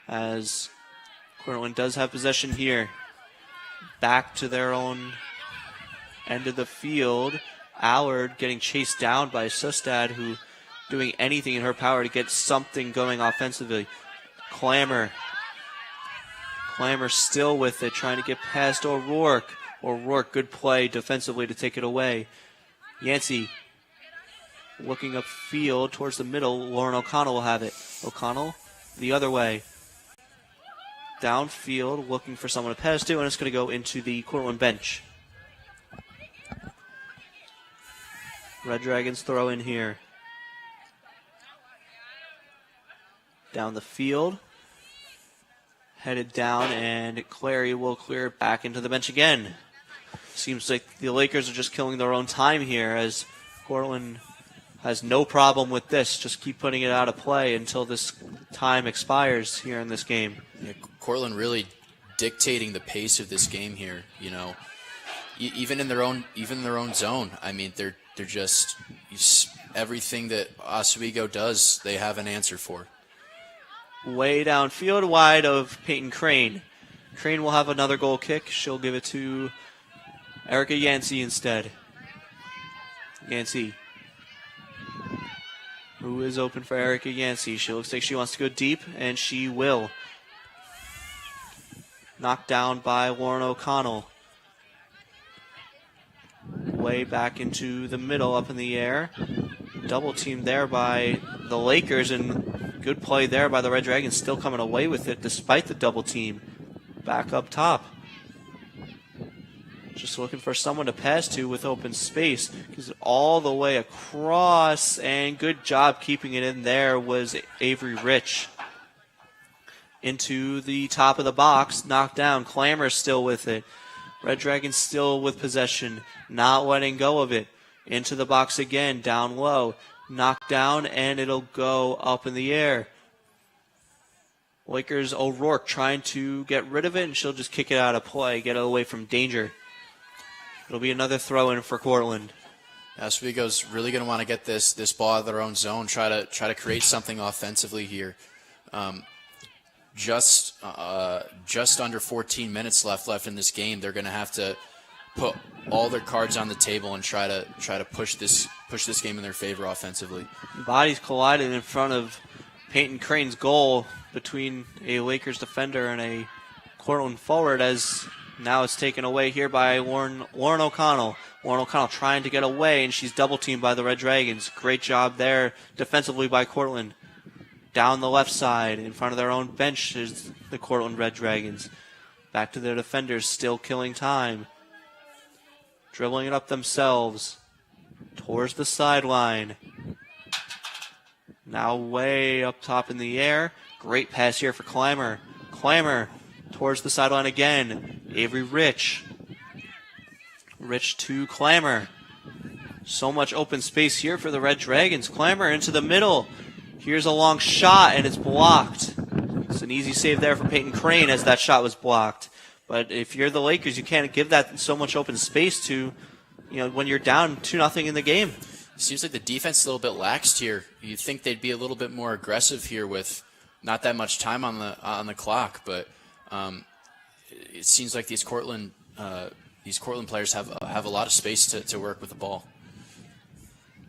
as Cortland does have possession here. Back to their own end of the field. Allard getting chased down by Sustad, who doing anything in her power to get something going offensively. Clammer still with it, trying to get past O'Rourke. O'Rourke, good play defensively to take it away. Yancey looking upfield towards the middle. Lauren O'Connell will have it. O'Connell the other way. Downfield, looking for someone to pass to, and it's going to go into the Cortland bench. Red Dragons throw in here. Down the field. Headed down, and Clary will clear it back into the bench again. Seems like the Lakers are just killing their own time here, as Cortland has no problem with this. Just keep putting it out of play until this time expires here in this game. Yeah, Cortland really dictating the pace of this game here. Even in their own zone. I mean, they're just everything that Oswego does, they have an answer for. Way downfield, wide of Peyton Crane. Crane will have another goal kick. She'll give it to Erica Yancey instead. Yancey, who is open for Erica Yancey. She looks like she wants to go deep, and she will. Knocked down by Lauren O'Connell. Way back into the middle, up in the air. Double team there by the Lakers, and good play there by the Red Dragons, still coming away with it despite the double team. Back up top. Just looking for someone to pass to with open space. Gives it all the way across, and good job keeping it in there was Avery Rich. Into the top of the box, knocked down. Clammer still with it. Red Dragons still with possession, not letting go of it. Into the box again, down low. Knocked down, and it'll go up in the air. Lakers O'Rourke trying to get rid of it, and she'll just kick it out of play, get it away from danger. It'll be another throw in for Cortland. Oswego's really going to want to get this ball out of their own zone, try to create something offensively here. Just under 14 minutes left in this game. They're going to have to put all their cards on the table and try to push this game in their favor offensively. Bodies collided in front of Peyton Crane's goal between a Lakers defender and a Cortland forward, as now it's taken away here by Lauren O'Connell. Lauren O'Connell trying to get away, and she's double-teamed by the Red Dragons. Great job there defensively by Cortland. Down the left side, in front of their own bench, is the Cortland Red Dragons. Back to their defenders, still killing time. Dribbling it up themselves. Towards the sideline. Now way up top in the air. Great pass here for Clammer. Clammer towards the sideline again. Avery Rich. Rich to Clammer. So much open space here for the Red Dragons. Clammer into the middle. Here's a long shot, and it's blocked. It's an easy save there for Peyton Crane as that shot was blocked. But if you're the Lakers, you can't give that so much open space to, when you're down 2-0 in the game. Seems like the defense is a little bit laxed here. You'd think they'd be a little bit more aggressive here with not that much time on the clock, but it seems like these Cortland players have a lot of space to work with the ball.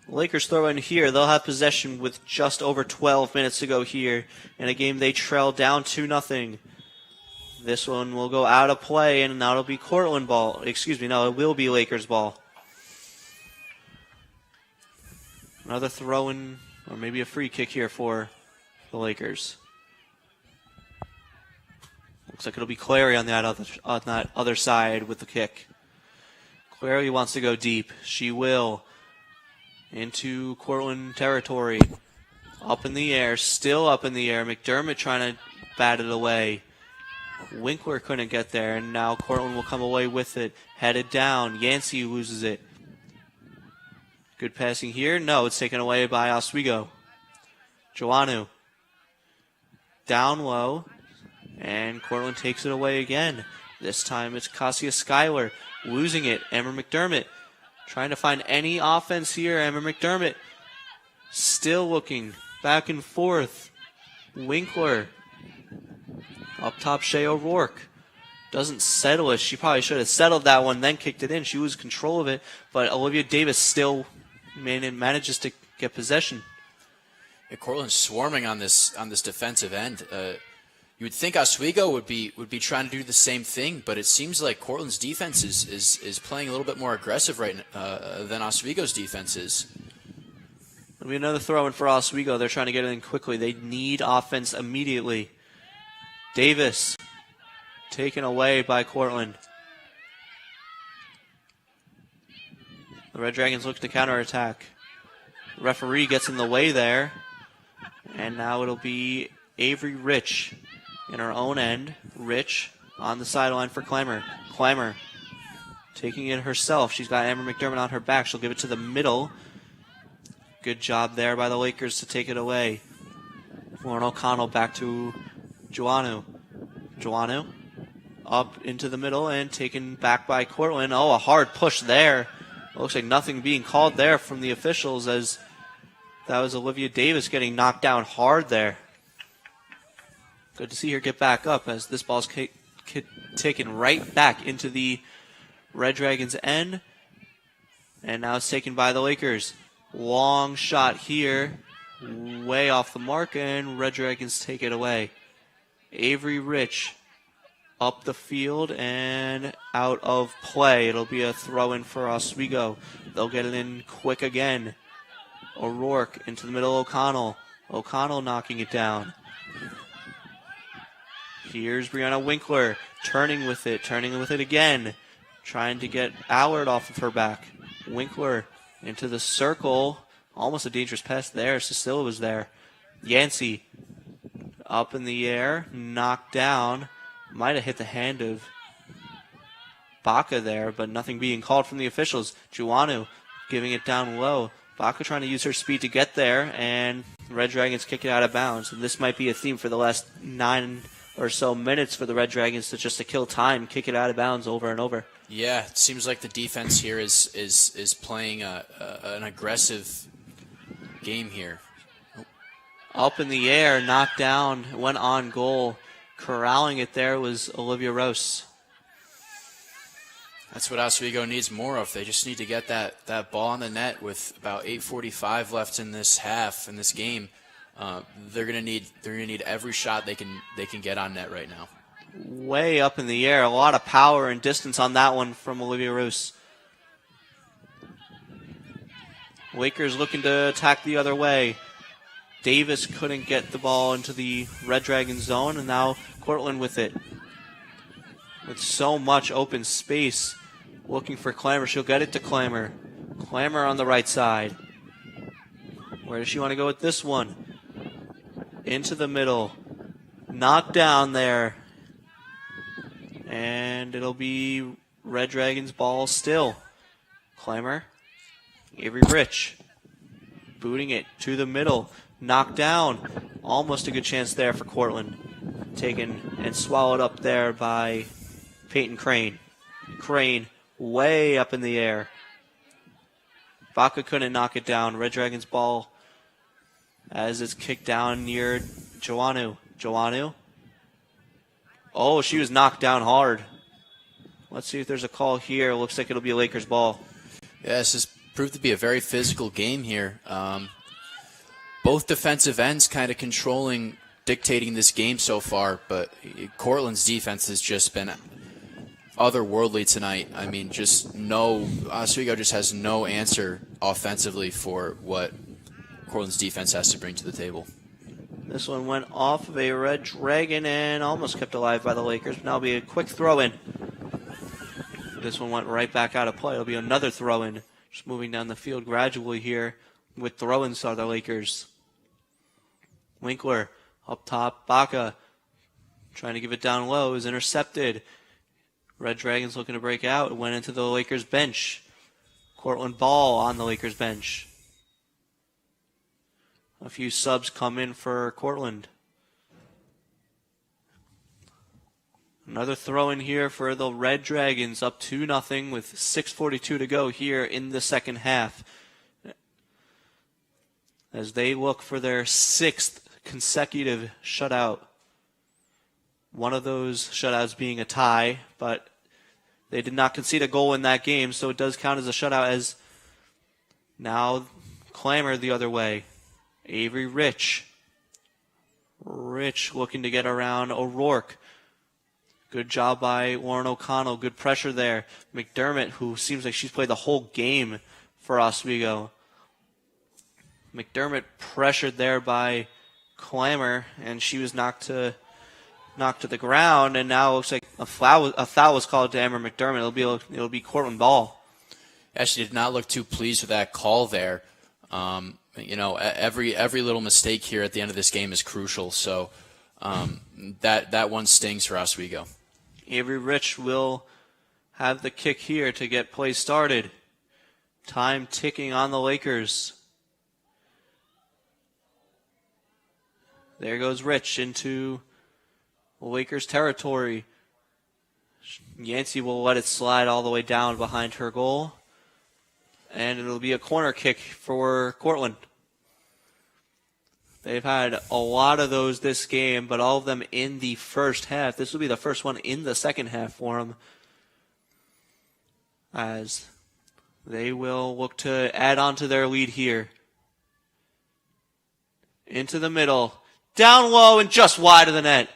Lakers throw in here. They'll have possession with just over 12 minutes to go here in a game they trail down 2-0. This one will go out of play, and now it'll be Cortland ball. Excuse me, no, it will be Lakers ball. Another throw-in, or maybe a free kick here for the Lakers. Looks like it'll be Clary on that other side with the kick. Clary wants to go deep. She will. Into Cortland territory. Up in the air, still up in the air. McDermott trying to bat it away. Winkler couldn't get there, and now Cortland will come away with it. Headed down. Yancey loses it. Good passing here. No, it's taken away by Oswego. Joannou. Down low. And Cortland takes it away again. This time it's Cassia Schuyler losing it. Amber McDermott trying to find any offense here. Amber McDermott still looking back and forth. Winkler. Up top, Shea O'Rourke. Doesn't settle it. She probably should have settled that one, then kicked it in. She was in control of it, but Olivia Davis still manages to get possession. Yeah, Cortland's swarming on this defensive end. You would think Oswego would be trying to do the same thing, but it seems like Cortland's defense is playing a little bit more aggressive than Oswego's defense is. It'll be another throw-in for Oswego. They're trying to get it in quickly. They need offense immediately. Davis taken away by Cortland. The Red Dragons look to counterattack. The referee gets in the way there. And now it'll be Avery Rich in her own end. Rich on the sideline for Clammer. Clammer taking it herself. She's got Amber McDermott on her back. She'll give it to the middle. Good job there by the Lakers to take it away. Lauren O'Connell back to Joannou. Joannou up into the middle and taken back by Cortland. Oh, a hard push there. It looks like nothing being called there from the officials, as that was Olivia Davis getting knocked down hard there. Good to see her get back up as this ball's taken right back into the Red Dragons' end. And now it's taken by the Lakers. Long shot here. Way off the mark, and Red Dragons take it away. Avery Rich up the field and out of play. It'll be a throw-in for Oswego. They'll get it in quick again. O'Rourke into the middle, O'Connell. O'Connell knocking it down. Here's Brianna Winkler turning with it again. Trying to get Allard off of her back. Winkler into the circle. Almost a dangerous pass there. Cecilia was there. Yancey up in the air, knocked down. Might have hit the hand of Baca there, but nothing being called from the officials. Joannou giving it down low. Baca trying to use her speed to get there, and Red Dragons kick it out of bounds. And this might be a theme for the last or so minutes for the Red Dragons to kill time, kick it out of bounds over and over. Yeah, it seems like the defense here is playing an aggressive game here. Up in the air, knocked down, went on goal. Corralling it there was Olivia Rose. That's what Oswego needs more of. They just need to get that ball on the net with about 8:45 left in this half, in this game. They're gonna need every shot they can get on net right now. Way up in the air, a lot of power and distance on that one from Olivia Rose. Lakers looking to attack the other way. Davis couldn't get the ball into the Red Dragon zone, and now Cortland with it. With so much open space, looking for Clammer. She'll get it to Clammer. Clammer on the right side. Where does she want to go with this one? Into the middle. Knocked down there. And it'll be Red Dragon's ball still. Clammer. Avery Rich. Booting it to the middle. Knocked down. Almost a good chance there for Cortland. Taken and swallowed up there by Peyton Crane. Crane way up in the air. Baca couldn't knock it down. Red Dragon's ball as it's kicked down near Joannou. Joannou. Oh, she was knocked down hard. Let's see if there's a call here. Looks like it'll be a Lakers ball. Yeah, this has proved to be a very physical game here. Both defensive ends kind of dictating this game so far, but Cortland's defense has just been otherworldly tonight. I mean, Oswego just has no answer offensively for what Cortland's defense has to bring to the table. This one went off of a Red Dragon and almost kept alive by the Lakers. Now it'll be a quick throw-in. This one went right back out of play. It'll be another throw-in. Just moving down the field gradually here with throw-ins are the Lakers. Winkler up top. Baca trying to give it down low. Is intercepted. Red Dragons looking to break out. It went into the Lakers bench. Cortland ball on the Lakers bench. A few subs come in for Cortland. Another throw in here for the Red Dragons, up 2-0 with 6:42 to go here in the second half. As they look for their 6th consecutive shutout. One of those shutouts being a tie, but they did not concede a goal in that game, so it does count as a shutout as now Clammer the other way. Avery Rich. Rich looking to get around O'Rourke. Good job by Lauren O'Connell. Good pressure there. McDermott, who seems like she's played the whole game for Oswego. McDermott pressured there by Clammer, and she was knocked to the ground, and now it looks like a foul was called to Amber McDermott. It'll be Cortland ball. Actually did not look too pleased with that call there. Every little mistake here at the end of this game is crucial. So that one stings for Oswego. Avery Rich will have the kick here to get play started. Time ticking on the Lakers. There goes Rich into Lakers territory. Yancey will let it slide all the way down behind her goal. And it'll be a corner kick for Cortland. They've had a lot of those this game, but all of them in the first half. This will be the first one in the second half for them, as they will look to add on to their lead here. Into the middle. Down low and just wide of the net.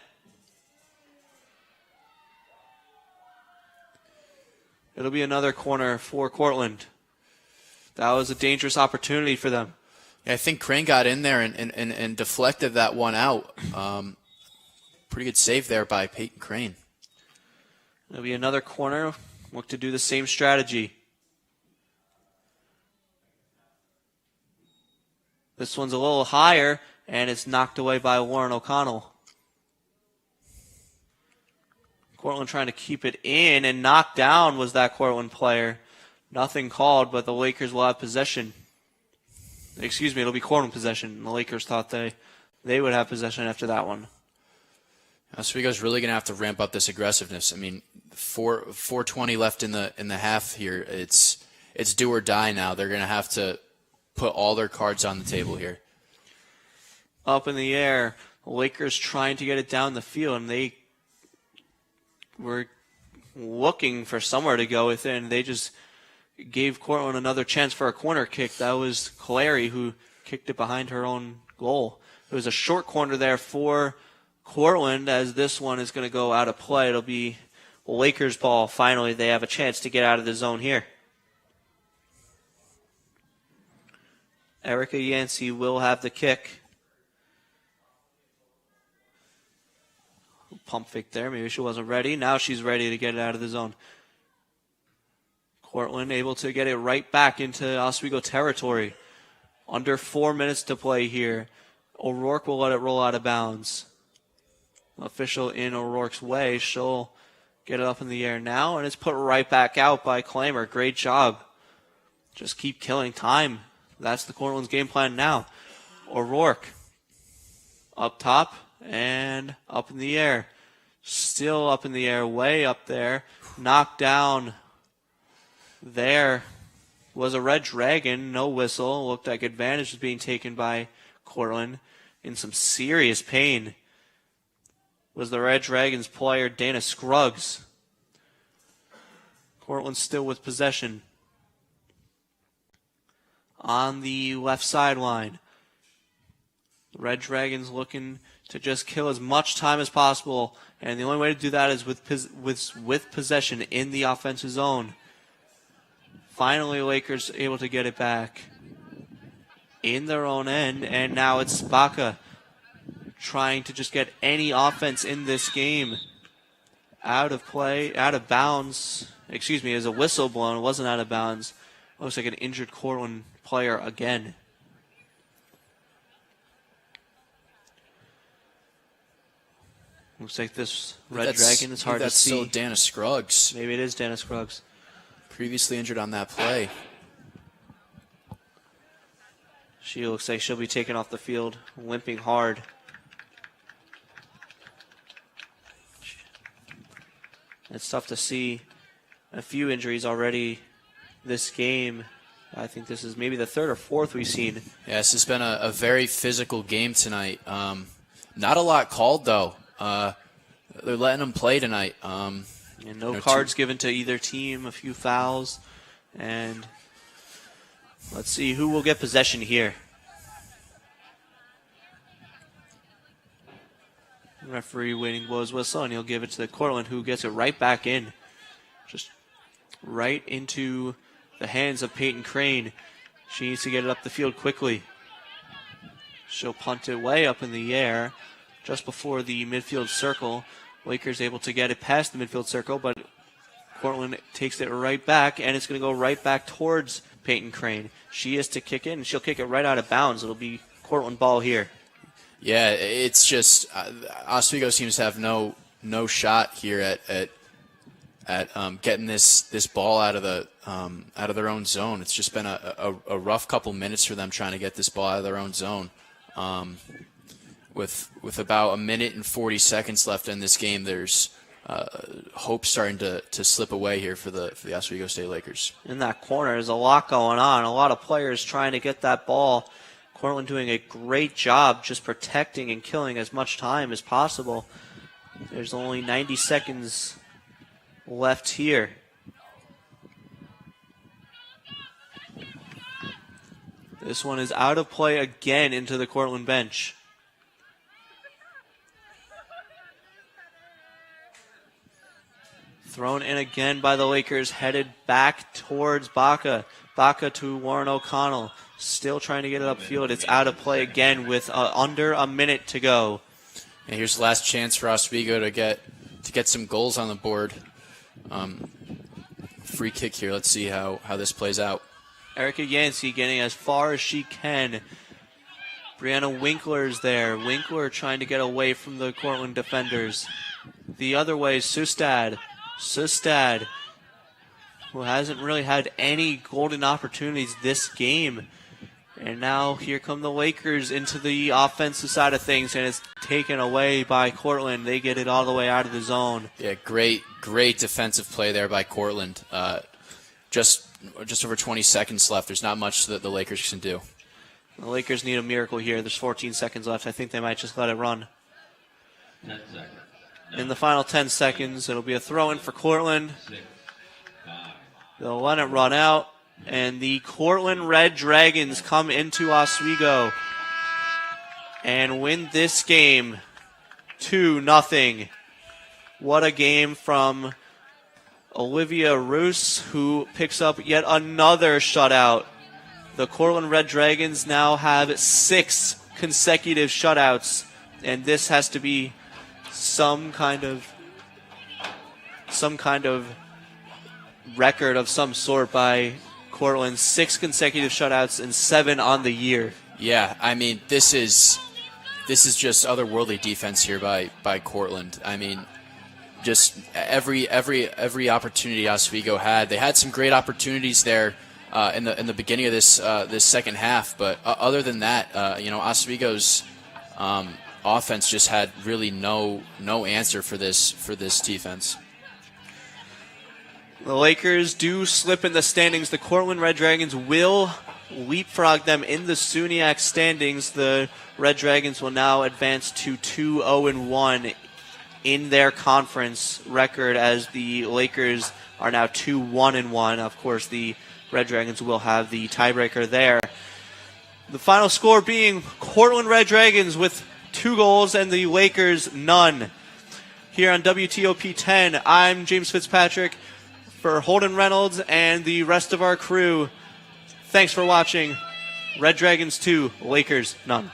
It'll be another corner for Cortland. That was a dangerous opportunity for them. Yeah, I think Crane got in there and deflected that one out. Pretty good save there by Peyton Crane. It'll be another corner. Look to do the same strategy. This one's a little higher, and it's knocked away by Lauren O'Connell. Cortland trying to keep it in, and knocked down was that Cortland player. Nothing called, but the Lakers will have possession. It'll be Cortland possession. The Lakers thought they would have possession after that one. Oswego's really going to have to ramp up this aggressiveness. I mean, 4:20 left in the half here. It's do or die now. They're going to have to put all their cards on the table here. Up in the air, the Lakers trying to get it down the field, and they were looking for somewhere to go with it, and they just gave Cortland another chance for a corner kick. That was Clary who kicked it behind her own goal. It was a short corner there for Cortland, as this one is going to go out of play. It'll be Lakers ball. Finally, they have a chance to get out of the zone here. Erica Yancey will have the kick. Pump fake there. Maybe she wasn't ready. Now she's ready to get it out of the zone. Cortland able to get it right back into Oswego territory. Under 4 minutes to play here. O'Rourke will let it roll out of bounds. Official in O'Rourke's way. She'll get it up in the air now, and it's put right back out by Clamer. Great job. Just keep killing time. That's the Cortland's game plan now. O'Rourke up top and up in the air. Still up in the air, way up there. Knocked down. There was a red dragon, no whistle. Looked like advantage was being taken by Cortland. In some serious pain was the Red Dragons player Dana Scruggs. Cortland still with possession. On the left sideline. The Red Dragons looking to just kill as much time as possible, and the only way to do that is with possession in the offensive zone. Finally, Lakers able to get it back in their own end, and now it's Baca trying to just get any offense in this game. Out of play, out of bounds. Excuse me, as a whistle blown. It wasn't out of bounds. Looks like an injured Cortland player again. Looks like this Red Dragon is hard to see. That's still Dana Scruggs. Maybe it is Dana Scruggs. Previously injured on that play. She looks like she'll be taken off the field, limping hard. It's tough to see a few injuries already this game. I think this is maybe the third or fourth we've seen. Yeah, this has been a very physical game tonight. Not a lot called, though. They're letting them play tonight. And no cards given to either team, a few fouls. And let's see who will get possession here. Referee waiting blows whistle, and he'll give it to the Cortland, who gets it right back in. Just right into the hands of Peyton Crane. She needs to get it up the field quickly. She'll punt it way up in the air just before the midfield circle. Lakers able to get it past the midfield circle, but Cortland takes it right back, and it's going to go right back towards Peyton Crane. She is to kick it, and she'll kick it right out of bounds. It'll be Cortland ball here. Yeah, it's just Oswego seems to have no shot here at getting this ball out of their own zone. It's just been a rough couple minutes for them trying to get this ball out of their own zone. With about 1 minute and 40 seconds left in this game, there's hope starting to slip away here for the Oswego State Lakers. In that corner, there's a lot going on. A lot of players trying to get that ball. Cortland doing a great job just protecting and killing as much time as possible. There's only 90 seconds left here. This one is out of play again into the Cortland bench. Thrown in again by the Lakers, headed back towards Baca. Baca to Warren O'Connell. Still trying to get it upfield. It's out of play again with under a minute to go. And here's the last chance for Oswego to get some goals on the board. Free kick here. Let's see how this plays out. Erica Yancey getting as far as she can. Brianna Winkler's there. Winkler trying to get away from the Cortland defenders. The other way is Sustad. Sustad, who hasn't really had any golden opportunities this game. And now here come the Lakers into the offensive side of things, and it's taken away by Cortland. They get it all the way out of the zone. Yeah, great defensive play there by Cortland. Just over 20 seconds left. There's not much that the Lakers can do. The Lakers need a miracle here. There's 14 seconds left. I think they might just let it run. In the final 10 seconds, it'll be a throw-in for Cortland. They'll let it run out. And the Cortland Red Dragons come into Oswego and win this game 2-0. What a game from Olivia Roos, who picks up yet another shutout. The Cortland Red Dragons now have 6 consecutive shutouts, and this has to be some kind of record of some sort by Cortland. 6 consecutive shutouts and 7 on the year. Yeah, I mean, this is just otherworldly defense here by Cortland. I mean, just every opportunity Oswego had. They had some great opportunities there in the beginning of this second half, but other than that, Oswego's offense just had really no answer for this defense. The Lakers do slip in the standings. The Cortland Red Dragons will leapfrog them in the SUNY standings. The Red Dragons will now advance to 2-0-1 in their conference record, as the Lakers are now 2-1-1. Of course, the Red Dragons will have the tiebreaker there. The final score being Cortland Red Dragons with 2 goals and the Lakers none. Here on WTOP 10, I'm James Fitzpatrick. For Holden Reynolds and the rest of our crew, thanks for watching. Red Dragons 2, Lakers none.